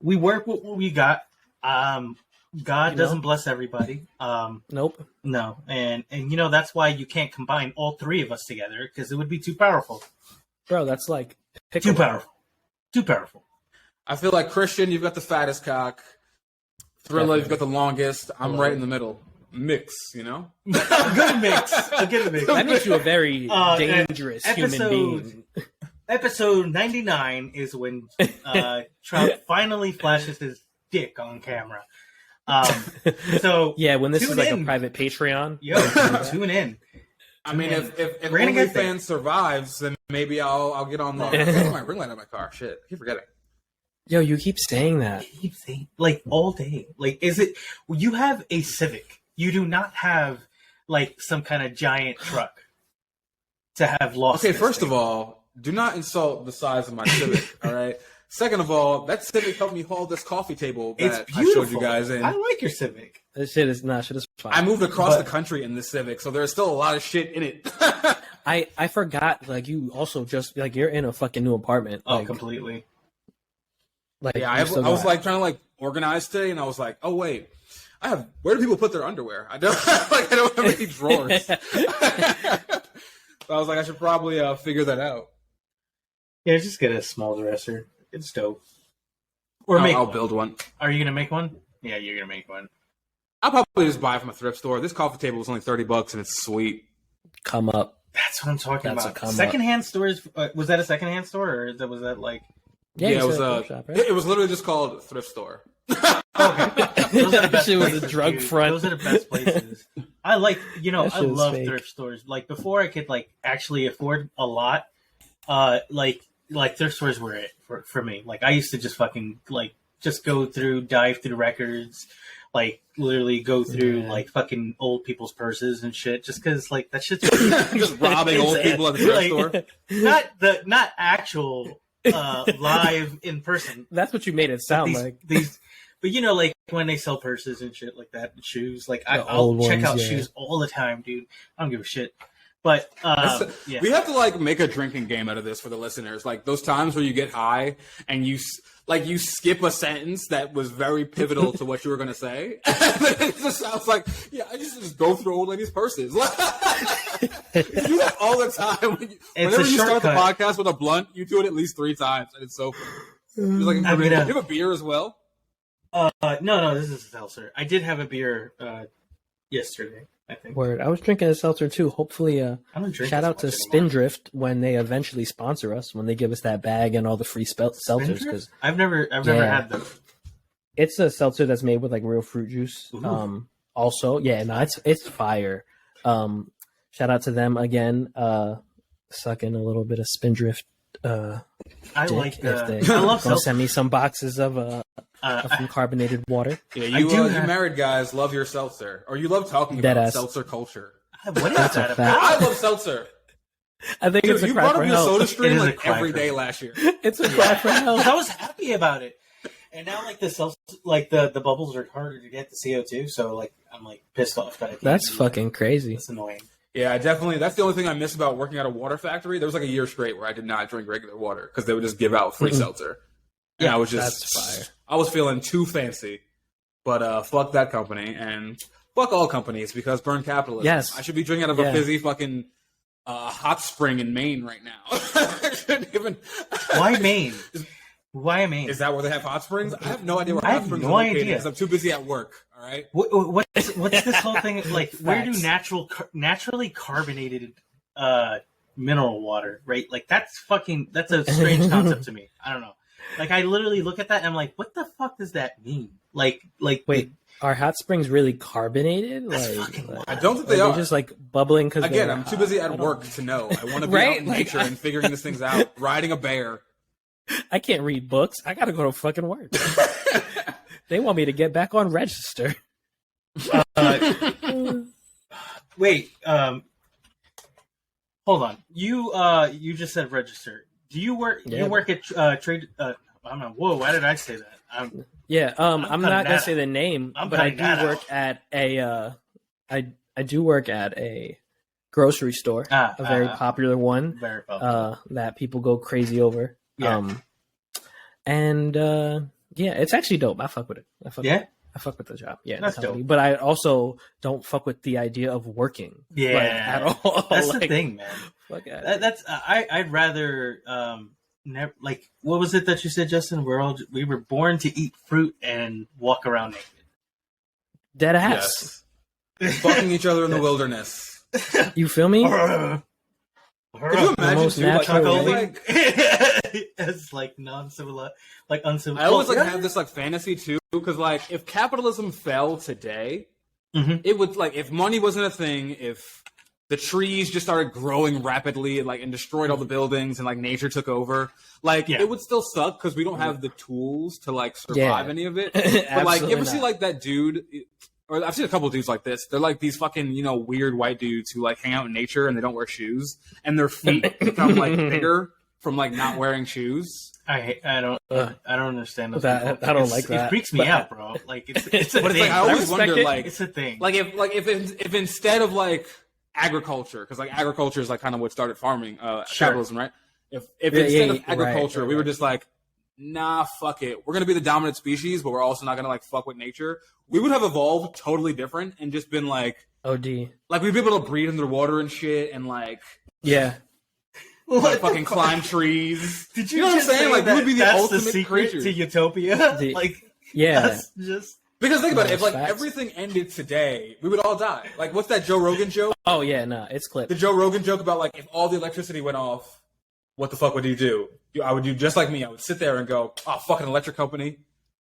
We work with what we got. God doesn't bless everybody. Nope. No, and that's why you can't combine all 3 of us together because it would be too powerful. Bro, that's like Too powerful. I feel like Christian, you've got the fattest cock. Thrillah, you've got the longest. I'm right in the middle. Mix, Good mix. A good mix. That makes you a very dangerous human being. Episode 99 is when Trump finally flashes his dick on camera. So yeah, when this is like in. a private Patreon. Yo, tune in. I mean, if We're gonna get there. OnlyFans survives, then maybe I'll get on the. I have my ring light in my car. Shit, I keep forgetting. Yo, you keep saying that. Keep saying like all day. Like, is it? You have a Civic. You do not have like some kind of giant truck to have lost. Okay, first of all, do not insult the size of my Civic. All right. Second of all, that Civic helped me haul this coffee table that It's beautiful. I showed you guys in. I like your Civic. This shit is fine. I moved across the country in this Civic, so there's still a lot of shit in it. I forgot, like, you also just, like, you're in a fucking new apartment. Oh, completely. Like, yeah, I was like trying to like organize today, and I was like, oh wait, where do people put their underwear? I don't have any drawers. So I was like, I should probably figure that out. Yeah, just get a small dresser. It's dope. Or I'll build one. Are you gonna make one? Yeah, you're gonna make one. I'll probably just buy it from a thrift store. This coffee table was only $30, and it's sweet. Come up. That's what I'm talking That's about. a come Secondhand stores. Was that a secondhand store, or was that like? Yeah, it was a shop, right? it was literally just called thrift store. Okay. Those are the best Shit was places, a drug dude. front. Those are the best places. I like, I shit was love fake. thrift stores. Like before I could like actually afford a lot, like thrift stores were it for me. Like I used to just fucking like just dive through records, like literally go through like fucking old people's purses and shit, just because like that shit's Just robbing old people at the thrift store. not actual live in person. That's what you made it sound like. But like when they sell purses and shit like that, and shoes, like I'll old check ones, out yeah. shoes all the time, dude. I don't give a shit. But we have to like make a drinking game out of this for the listeners. Like those times where you get high and you skip a sentence that was very pivotal to what you were going to say. It just sounds like, yeah, I just go through old ladies' purses. You do that all the time. Whenever you start the podcast with a blunt, you do it at least 3 times, and it's so funny. Like, do you have a beer as well? No, this is a seltzer. I did have a beer yesterday, I think. Word. I was drinking a seltzer too. Hopefully, shout out to Spindrift when they eventually sponsor us, when they give us that bag and all the free seltzers. Because I've never had them. It's a seltzer that's made with like real fruit juice. Ooh. Also, it's fire. Shout out to them again. Suck in a little bit of Spindrift. I like that. I love seltzer. Send me some boxes of some carbonated water. Yeah, you married guys love your seltzer, or you love talking about seltzer culture. What is that about? I love seltzer. I think it's a you cry brought for up your help. soda stream like every day last year. It's a cry for help. I was happy about it, and now like the seltzer, like the bubbles are harder to get, the CO2. So like I'm like pissed off that I can't. That's fucking crazy. It's annoying. Yeah, definitely. That's the only thing I miss about working at a water factory. There was like a year straight where I did not drink regular water because they would just give out free seltzer. And I was just fire. I was feeling too fancy. But fuck that company and fuck all companies because burn capitalism. Yes. I should be drinking out of a fizzy fucking hot spring in Maine right now. I shouldn't even. Why Maine? Why Maine? Is that where they have hot springs? I have no idea where hot springs are located because I'm too busy at work. All right. What's this whole thing like? Where do naturally carbonated mineral water, right? Like that's a strange concept to me. I don't know. Like I literally look at that and I'm like, what the fuck does that mean? Like wait, are hot springs really carbonated? Like I don't think they are. They're just like bubbling because again, I'm too busy at work to know. I want to be out in nature and figuring these things out. Riding a bear. I can't read books. I gotta go to fucking work. They want me to get back on register. Wait, hold on. You just said register. Do you work? Yeah. You work at trade? I'm not. Whoa! Why did I say that? I'm not gonna say the name, but I do work at a. I do work at a grocery store, a very popular one, that people go crazy over. Yeah. It's actually dope. I fuck with it. I fuck with the job. Yeah, that's dope. But I also don't fuck with the idea of working. Yeah, at all. That's the thing, man. I'd rather never. Like, what was it that you said, Justin? We were born to eat fruit and walk around naked. Dead ass. Yes. Fucking each other in the wilderness. You feel me? Could you imagine too, like, as like non-civilized, like uncivilized. I always have this like fantasy too, because like if capitalism fell today, it would like if money wasn't a thing, if the trees just started growing rapidly and destroyed all the buildings and like nature took over, it would still suck because we don't have the tools to like survive any of it. But like, you ever see like that dude? Or I've seen a couple of dudes like this. They're like these fucking, weird white dudes who like hang out in nature and they don't wear shoes, and their feet become like bigger from like not wearing shoes. I don't understand that. I don't like that. It freaks me out, bro. Like it's a but thing. Like, I always wonder, like it's a thing. Like if instead of like agriculture, because like agriculture is like kind of what started farming, capitalism, right? If instead of agriculture, we were just like, nah, fuck it. We're gonna be the dominant species, but we're also not gonna like fuck with nature. We would have evolved totally different and just been like OD. Like we'd be able to breathe underwater and shit and like like fucking climb trees. Did you know what I'm saying? Like we would be the ultimate secret creature to utopia. That's just because think about it. If like everything ended today, we would all die. Like what's that Joe Rogan joke? Oh yeah, no, it's clipped. The Joe Rogan joke about like if all the electricity went off, what the fuck would you do? I would do just like me. I would sit there and go, oh, fucking electric company.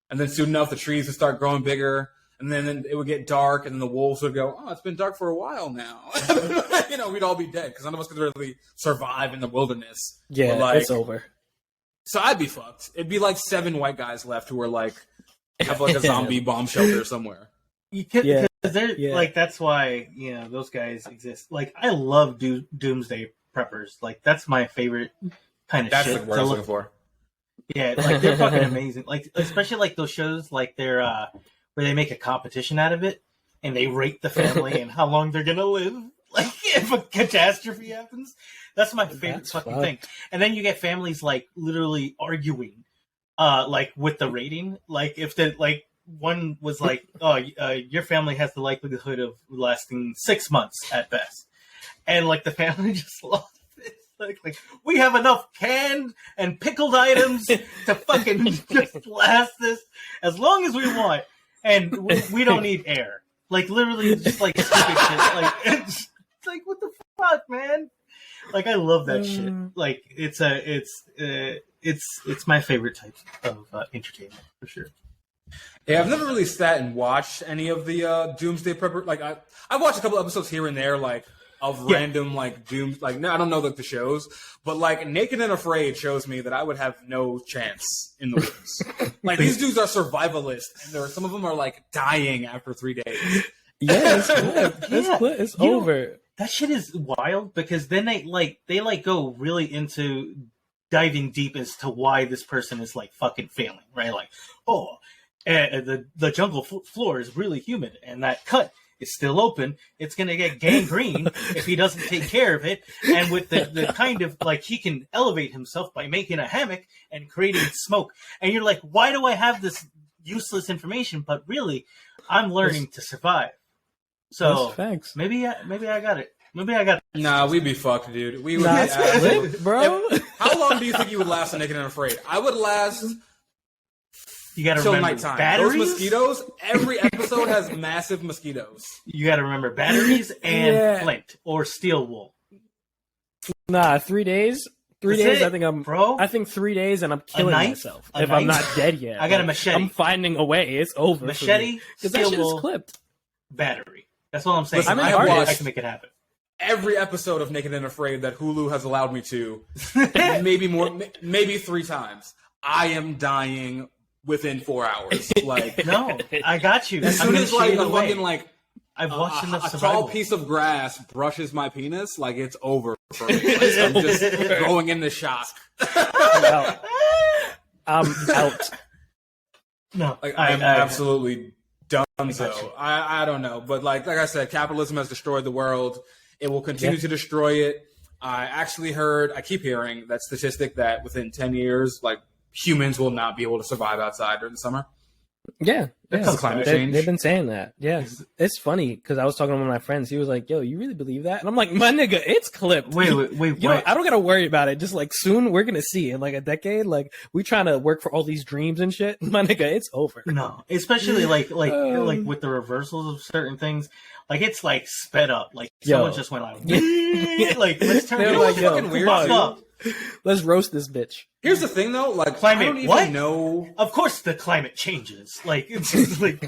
And then soon enough, the trees would start growing bigger. And then it would get dark. And then the wolves would go, oh, it's been dark for a while now. We'd all be dead because none of us could really survive in the wilderness. Yeah, it's over. So I'd be fucked. It'd be like 7 white guys left who are like, have like a zombie bomb shelter somewhere. You could, like, that's why, those guys exist. Like, I love doomsday preppers. Like, that's my favorite kind of that's shit. That's what I was looking for. Yeah, like they're fucking amazing. Like especially like those shows like they're where they make a competition out of it and they rate the family and how long they're gonna live. Like if a catastrophe happens, that's my favorite fucking thing. And then you get families like literally arguing, like with the rating. Like if the like one was like, oh, your family has the likelihood of lasting 6 months at best, and like the family just lost. Like we have enough canned and pickled items to fucking just last this as long as we want, and we don't need air. Like literally, it's just like stupid shit. Like it's like what the fuck, man. Like I love that shit. Like it's my favorite type of entertainment for sure. Yeah, I've never really sat and watched any of the Doomsday Prepper. Like I've watched a couple episodes here and there, like. Of random like doom, like no, I don't know like the shows, but like Naked and Afraid shows me that I would have no chance in the woods. Like these dudes are survivalists, and some of them are like dying after 3 days. Yeah, it's over. That shit is wild because then they go really into diving deep as to why this person is like fucking failing, right? Like, the jungle floor is really humid, and that cut. Is still open. It's going to get gangrene if he doesn't take care of it. And with the kind of like he can elevate himself by making a hammock and creating smoke. And you're like, why do I have this useless information? But really, I'm learning to survive. So maybe I got it. Maybe I got it. Nah, we'd be fucked, dude. We would be absolutely, bro. How long do you think you would last on Naked and Afraid? I would last. You gotta remember nighttime. Batteries. Those mosquitoes. Every episode has massive mosquitoes. You gotta remember batteries and flint or steel wool. Nah, 3 days. 3 days. I think I think 3 days, and I'm killing myself if I'm not dead yet. I got a machete. I'm finding a way. It's over. Machete, because that shit is clipped. Battery. That's all I'm saying. Listen, I can make it happen. Every episode of Naked and Afraid that Hulu has allowed me to, maybe more, maybe 3 times. I am dying. Within 4 hours, like no, I got you. As soon as like a fucking like I've watched enough a tall piece of grass brushes my penis, like it's over for me. Like, I'm just going into shock. I'm out. No, like I'm absolutely done. So I don't know, but like I said, capitalism has destroyed the world. It will continue to destroy it. I actually I keep hearing that statistic that within 10 years, like. Humans will not be able to survive outside during the summer. Yeah. Because of climate change. They've been saying that. Yeah. It's funny because I was talking to one of my friends. He was like, yo, you really believe that? And I'm like, my nigga, it's clipped. Wait, I don't got to worry about it. Just like soon we're going to see in like a decade. Like we trying to work for all these dreams and shit. My nigga, it's over. No, especially like with the reversals of certain things. Like it's like sped up. Like someone just went like, like let's turn it like fucking weird up. Let's roast this bitch. Here's the thing, though. Like, climate, I don't even know. Of course, the climate changes. Like, it's just like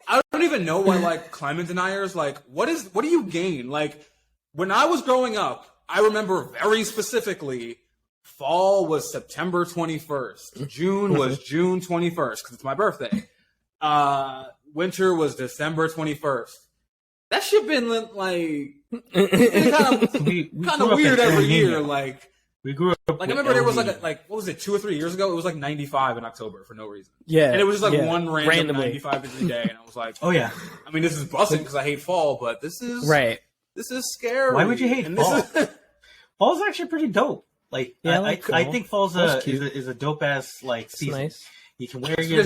I don't even know why. Like, climate deniers. Like, what do you gain? Like, when I was growing up, I remember very specifically. Fall was September 21st. June was June 21st because it's my birthday. Winter was December 21st. That shit been like kind of weird every year. Like. We grew up. Like I remember there was like what was it 2 or 3 years ago? It was like 95 in October for no reason. Yeah, and it was just like one random 95 degree day, and I was like, oh yeah. I mean, this is busting because I hate fall, but this is right. This is scary. Why would you hate fall? Fall's actually pretty dope. Like I think fall's is a dope ass like season. Nice. You can wear your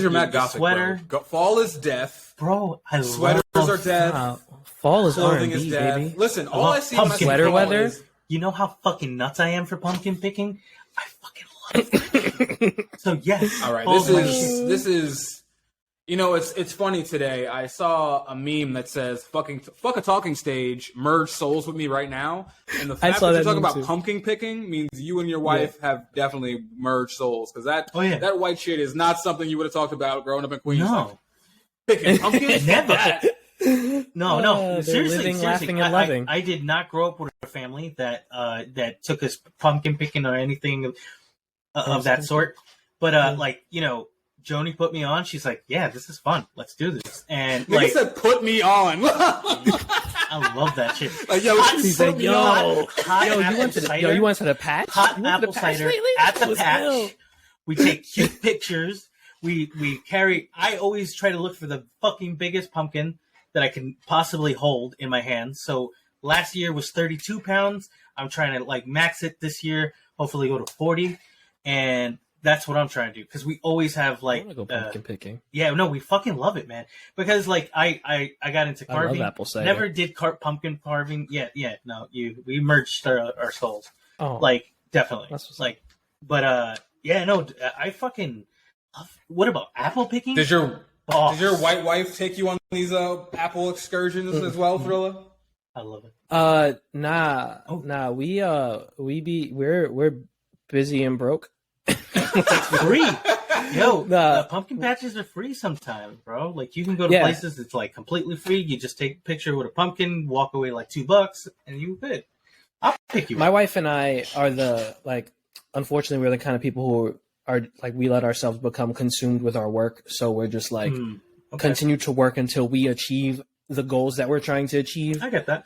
sweater. Fall is death, bro. Sweaters are death. Fall is clothing R&B, is death. baby. Listen, all I see in my sweater weather. You know how fucking nuts I am for pumpkin picking? I fucking love it. So yes. All right. This is you know, it's funny today. I saw a meme that says fuck a talking stage, merge souls with me right now. And the fact that you're talking about pumpkin picking means you and your wife have definitely merged souls. Because that white shit is not something you would have talked about growing up in Queens. No. Picking pumpkins? Never. No. Seriously, living, laughing, and loving. I did not grow up with a family that took us pumpkin picking or anything of that sort. But like, you know, Joni put me on. She's like, "Yeah, this is fun. Let's do this." And like, said, "Put me on." I love that shit. She's like, "Yo, you wanted a patch? Hot apple cider at the patch." We take cute pictures. We carry. I always try to look for the fucking biggest pumpkin that I can possibly hold in my hands. So last year was 32 pounds. I'm trying to like max it this year. Hopefully go to 40, and that's what I'm trying to do because we always have like I want to go pumpkin picking. Yeah, no, we fucking love it, man. Because like I got into carving. I love apple cider. Never did pumpkin carving. Yeah. No, we merged our souls. Oh, like definitely. That's like, but yeah, no, I fucking love. What about apple picking? Did your white wife take you on these apple excursions as well, Thrilla? I love it. Nah. We're busy and broke. Free. Yo, the pumpkin patches are free sometimes, bro. Like you can go to places that's like completely free. You just take a picture with a pumpkin, walk away like $2, and you're good. I'll pick you. My wife and I are unfortunately, we're the kind of people who are like, we let ourselves become consumed with our work. So we're just like, continue to work until we achieve the goals that we're trying to achieve. I get that.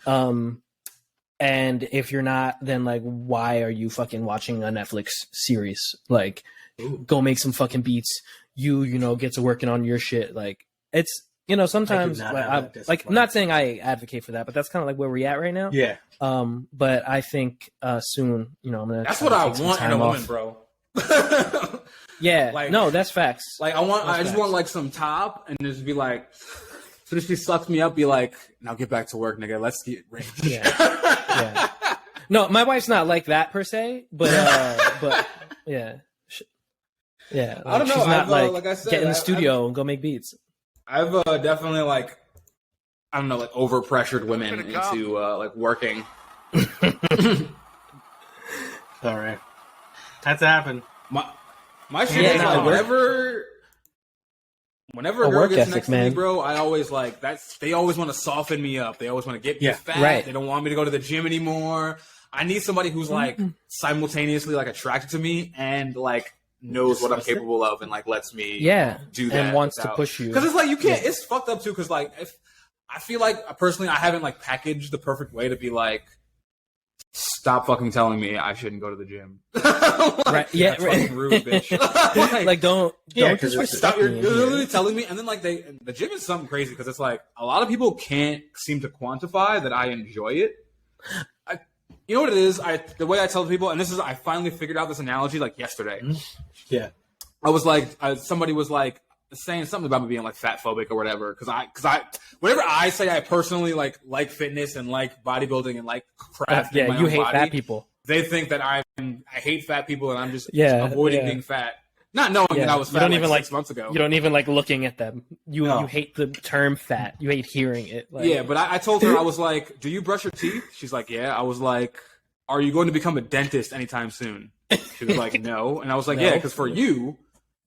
And if you're not, then like, why are you fucking watching a Netflix series? Like, go make some fucking beats. Get to working on your shit. Like, it's, sometimes I'm not saying I advocate for that, but that's kind of like where we're at right now. Yeah. But I think soon, I'm gonna. That's what I want in a woman, bro. Yeah. Like, no, that's facts. Like I just want like some top and just be like, as soon as she sucks me up, be like, now get back to work, nigga. Let's get rich. Yeah. No, my wife's not like that per se, but yeah. Yeah. Like, I don't know. She's not like I said, get in the studio and go make beats. I've definitely overpressured women into like working. Sorry. That's happened. My shit is like whenever a girl gets next to me, bro, I always like they always want to soften me up. They always want to get me fat. Right. They don't want me to go to the gym anymore. I need somebody who's like simultaneously like attracted to me and like knows what I'm capable of and like lets me do that and wants to push you. Because it's like you can't. It's fucked up too. Because like if I feel like personally I haven't like packaged the perfect way to be like, stop fucking telling me I shouldn't go to the gym. Right? Yeah, that's fucking rude, bitch. like don't just stop. You're literally telling me, and then like the gym is something crazy because it's like a lot of people can't seem to quantify that I enjoy it. You know what it is? The way I tell people, and I finally figured out this analogy like yesterday. Yeah, I was like, somebody was like saying something about me being like fat phobic or whatever. Because I, whenever I say I personally like fitness and like bodybuilding and like craft, you hate body, fat people. They think that I hate fat people and I'm just avoiding being fat. Not knowing that I was fat like 6 months ago. You don't even like looking at them. You hate the term fat. You hate hearing it. Like, yeah, but I told her, I was like, do you brush your teeth? She's like, yeah. I was like, are you going to become a dentist anytime soon? She was like, no. And I was like, yeah, because for you,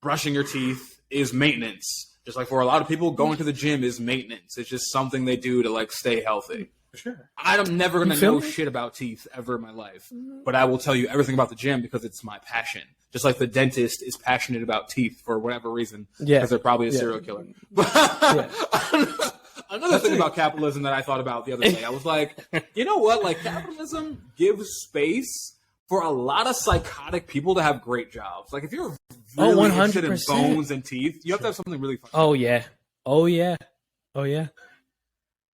brushing your teeth is maintenance. Just like for a lot of people, going to the gym is maintenance. It's just something they do to like stay healthy. For sure. I'm never going to know shit about teeth ever in my life. But I will tell you everything about the gym because it's my passion. Just like the dentist is passionate about teeth for whatever reason. Yeah. Because they're probably a serial killer. Another thing about capitalism that I thought about the other day, I was like, you know what? Like capitalism gives space for a lot of psychotic people to have great jobs. Like if you're really interested in bones and teeth, you have to have something really fun. Oh yeah.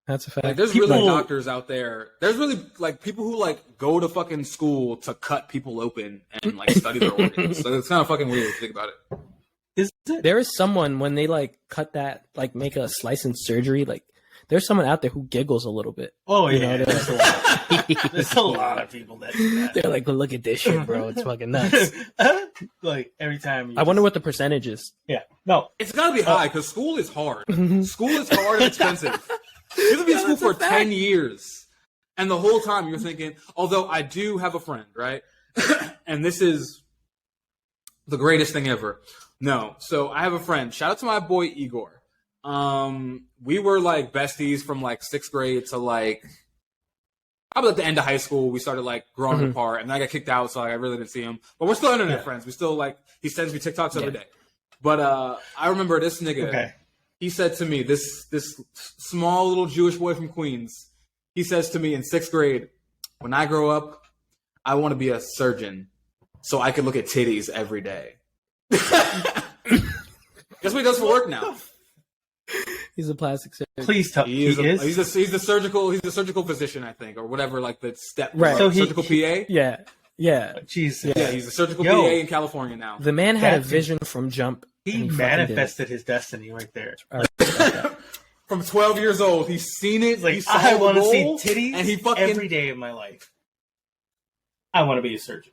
That's a fact. Like, there's really doctors out there. There's really like people who like go to fucking school to cut people open and like study their organs. So it's kind of fucking weird to think about it. There is someone when they like cut that, like make a slice in surgery, like there's someone out there who giggles a little bit. Oh yeah, there's a lot of people that do that. They're like, look at this shit, bro. It's fucking nuts. Like every time. I wonder what the percentage is. Yeah, no, it's gotta be high because school is hard. School is hard and expensive. You have to be in school for 10 years. And the whole time you're thinking, although I do have a friend, right? And this is the greatest thing ever. No. So I have a friend. Shout out to my boy Igor. We were like besties from like 6th grade to like probably at the end of high school. We started like growing apart, and then I got kicked out, so like, I really didn't see him. But we're still internet friends. We still like he sends me TikToks every day. But I remember this nigga. Okay. He said to me, this small little Jewish boy from Queens, he says to me in 6th grade, when I grow up, I want to be a surgeon so I can look at titties every day. Guess what he does for work now? He's a plastic surgeon. Please tell me. He's the surgical physician, I think, or whatever, like the step. Right. So surgical PA. Yeah. Jeez. Yeah, he's a surgical PA in California now. The man had a vision from jump. He manifested his destiny right there. From 12 years old, he's seen it. Like, I want to see titties and he fucking every day of my life. I want to be a surgeon.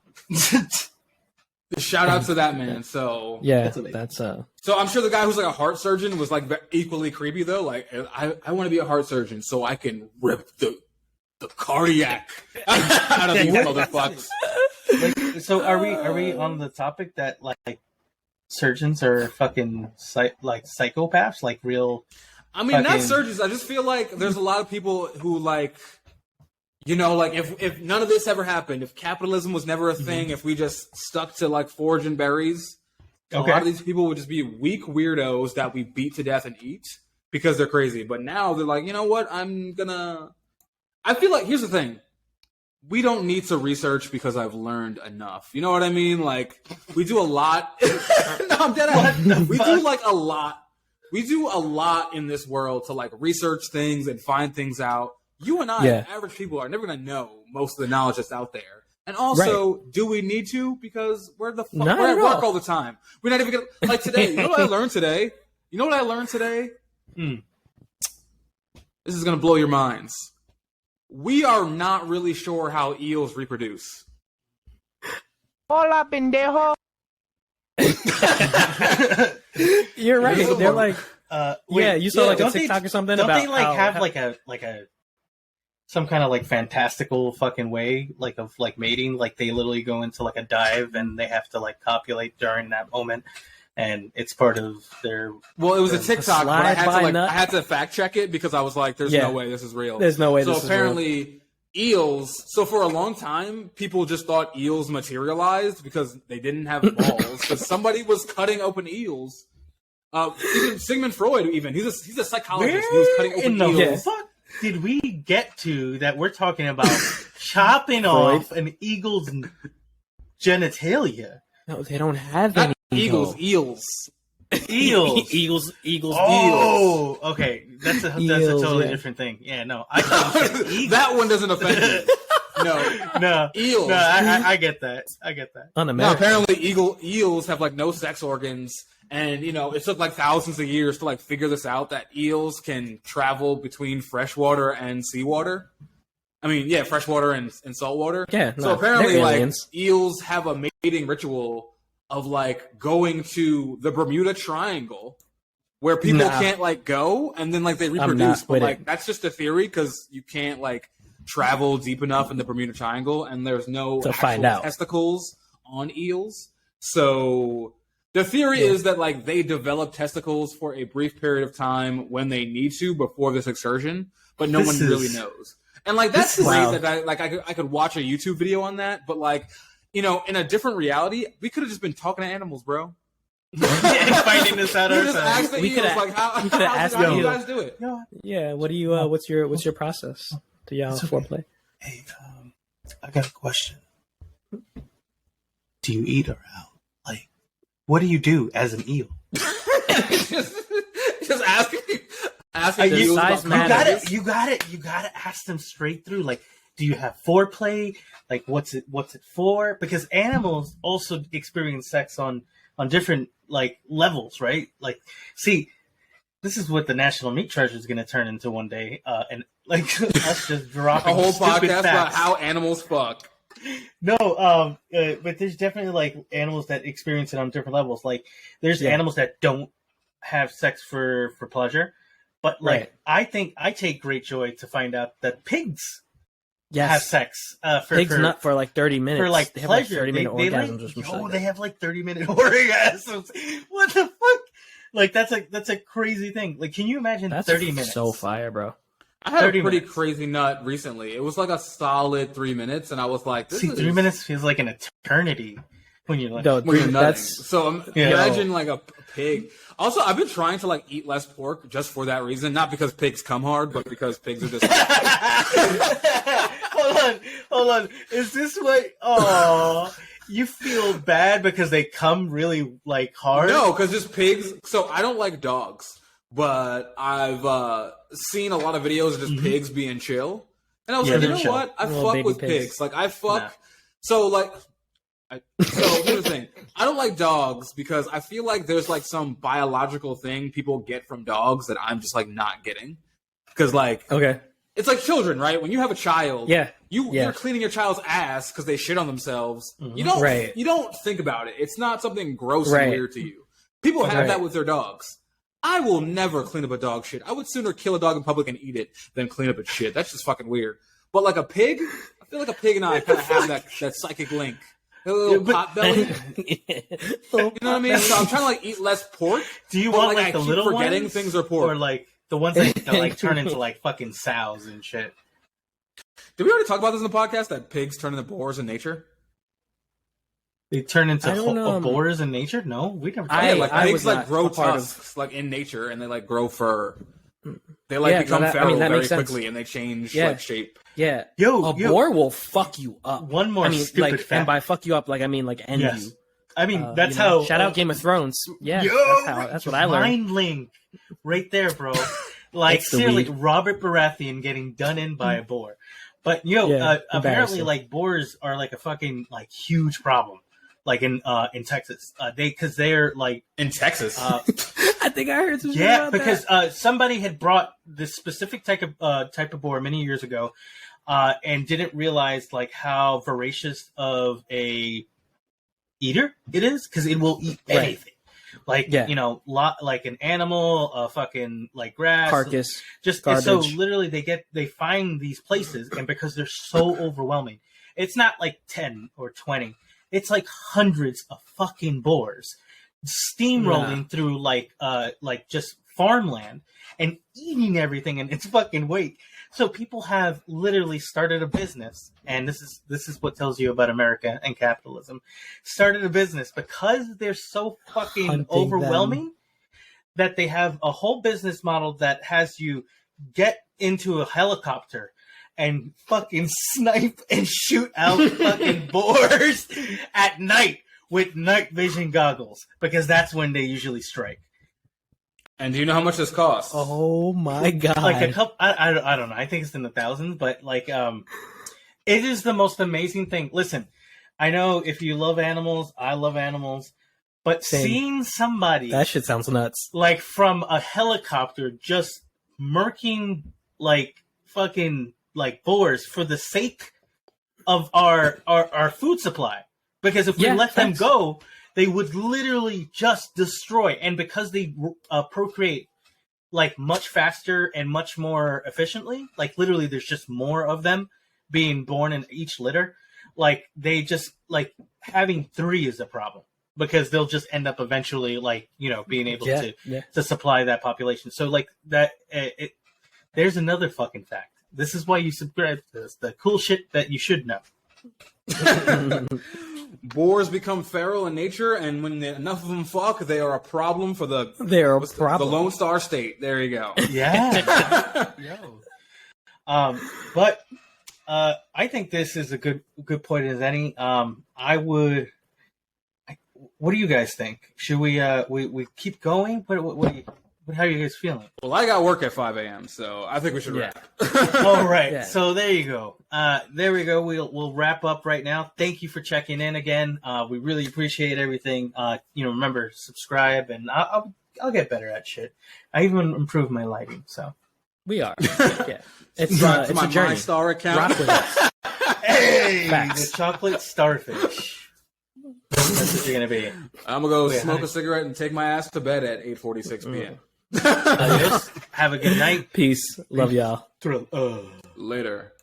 Shout out to that man. So yeah, that's So I'm sure the guy who's like a heart surgeon was like equally creepy though. Like I want to be a heart surgeon so I can rip the cardiac out of these motherfuckers. Like, so are we on the topic that like surgeons are fucking like psychopaths, like real? I mean, not surgeons. I just feel like there's a lot of people who like. You know, like if none of this ever happened, if capitalism was never a thing, if we just stuck to like foraging berries, a lot of these people would just be weak weirdos that we beat to death and eat because they're crazy. But now they're like, you know what? I feel like, here's the thing. We don't need to research because I've learned enough. You know what I mean? Like, we do a lot. No, I'm dead ass. We do like a lot. We do a lot in this world to like research things and find things out. You and I, average people, are never going to know most of the knowledge that's out there. And also, do we need to? Because we're at work all the time. We're not even going to, like today, you know what I learned today? This is going to blow your minds. We are not really sure how eels reproduce. Hola, pendejo. You're right. They're like, you saw like a TikTok or something don't about they like have like a some kind of like fantastical fucking way like of like mating, like they literally go into like a dive and they have to like copulate during that moment, and it's part of their. Well, it was a TikTok, but I had to fact check it because I was like, "There's no way this is real." There's no way. So apparently, eels. So for a long time, people just thought eels materialized because they didn't have balls. Because somebody was cutting open eels. Even Sigmund Freud, he's a psychologist. He was cutting open eels. Fuck did we get to that we're talking about chopping off an eagle's genitalia? No, they don't have any eagles. Eels. Eagles. Okay. That's a totally different thing. Yeah, no. That one doesn't offend me. No. Eels. No, I get that. No, apparently eels have like no sex organs. And, you know, it took like thousands of years to like figure this out, that eels can travel between freshwater and seawater. I mean, yeah, freshwater and saltwater. Yeah. So apparently, like, eels have a mating ritual of like going to the Bermuda Triangle where people can't like go, and then like they reproduce. But like that's just a theory because you can't like travel deep enough in the Bermuda Triangle, and there's no actual testicles on eels. So the theory is that like they develop testicles for a brief period of time when they need to before this excursion, but no one really knows. And like that's great that I could watch a YouTube video on that, but like, you know, in a different reality, we could have just been talking to animals, bro. Finding this out ourselves. We could have asked how do you guys do it? Yeah, what do you? What's your process to y'all foreplay? Hey, I got a question. Do you eat her out? Like, what do you do as an eel? just asking. You gotta ask them straight through. Like, do you have foreplay? Like, what's it for? Because animals also experience sex on different like levels, right? Like, see, this is what the National Meat Treasure is going to turn into one day, and like us just dropping a whole podcast facts about how animals fuck. No, but there's definitely like animals that experience it on different levels. Like, there's animals that don't have sex for pleasure, but like I think I take great joy to find out that pigs have sex. Pigs nut for like 30 minutes for like they have pleasure. Like 30-minute orgasms like, or some shit. They have like 30-minute orgasms. What the fuck? Like that's a crazy thing. Like, can you imagine 30 minutes? So fire, bro. I had a pretty crazy nut recently. It was like a solid 3 minutes, and I was like, 3 minutes feels like an eternity when you're like, when you're nutting. So imagine like a pig. Also, I've been trying to like eat less pork just for that reason. Not because pigs come hard, but because pigs are just. Hold on. Is this what? Oh, you feel bad because they come really like hard? No, because just pigs. So I don't like dogs. but I've seen a lot of videos of just pigs being chill, and I was like, you know chill. What? I fuck with pigs. Like I fuck. Nah. So here's the thing. I don't like dogs because I feel like there's like some biological thing people get from dogs that I'm just like not getting. Because like, okay, it's like children, right? When you have a child, you're cleaning your child's ass because they shit on themselves. Mm-hmm. You don't think about it. It's not something gross and weird to you. People have that with their dogs. I will never clean up a dog shit. I would sooner kill a dog in public and eat it than clean up its shit. That's just fucking weird. But like a pig, I feel like a pig and I kind of have that psychic link. A little pot belly. You know what I mean? So I'm trying to like eat less pork. Do you want like the little forgetting ones? Things are pork. Or like the ones that like turn into like fucking sows and shit? Did we already talk about this in the podcast that pigs turn into boars in nature? They turn into boars in nature? No, we never. Pigs like grow tusks like in nature, and they like grow fur. They become feral very quickly, and they change like shape. Yeah, a boar will fuck you up. One more stupid fact. And by fuck you up, like I mean like end you. I mean that's how. Shout out Game of Thrones. Yeah, that's what I learned. Mind link, right there, bro. Like seriously, Robert Baratheon getting done in by a boar. But apparently, like boars are like a fucking like huge problem. Like in Texas, because they're like in Texas. I think I heard some shit about because somebody had brought this specific type of boar many years ago, and didn't realize like how voracious of a eater it is because it will eat anything, like like an animal, fucking like grass, carcass, just garbage. So literally they find these places, and because they're so overwhelming, it's not like 10 or 20. It's like hundreds of fucking boars steamrolling through like just farmland and eating everything in its fucking wake. So people have literally started a business, and this is what tells you about America and capitalism. Started a business because they're so fucking overwhelming that they have a whole business model that has you get into a helicopter and fucking snipe and shoot out fucking boars at night with night vision goggles, because that's when they usually strike. And do you know how much this costs? Oh my god! Like a couple, I don't know. I think it's in the thousands, but like, it is the most amazing thing. Listen, I know if you love animals, I love animals, but seeing somebody that shit sounds nuts. Like from a helicopter just murking like fucking like boars for the sake of our food supply, because if we let them go, they would literally just destroy. And because they procreate like much faster and much more efficiently, like literally there's just more of them being born in each litter, like they just like having 3 is a problem, because they'll just end up eventually like being able to supply that population. So like that there's another fucking fact. This is why you subscribe to this. The cool shit that you should know. Boars become feral in nature, and when enough of them fuck, they are a problem for the Lone Star State. There you go. Yeah. But I think this is a good point as any. What do you guys think? Should we keep going? How are you guys feeling? Well, I got work at 5 a.m., so I think we should wrap. All right. Yeah. So there you go. There we go. We'll wrap up right now. Thank you for checking in again. We really appreciate everything. Remember, subscribe, and I'll get better at shit. I even improved my lighting. So we are. Yeah. It's a journey. My star account. Rock with us. Hey, the chocolate starfish. That's what you're gonna be. I'm gonna go smoke a cigarette and take my ass to bed at 8:46 p.m. Have a good night. Peace. Love y'all. Later.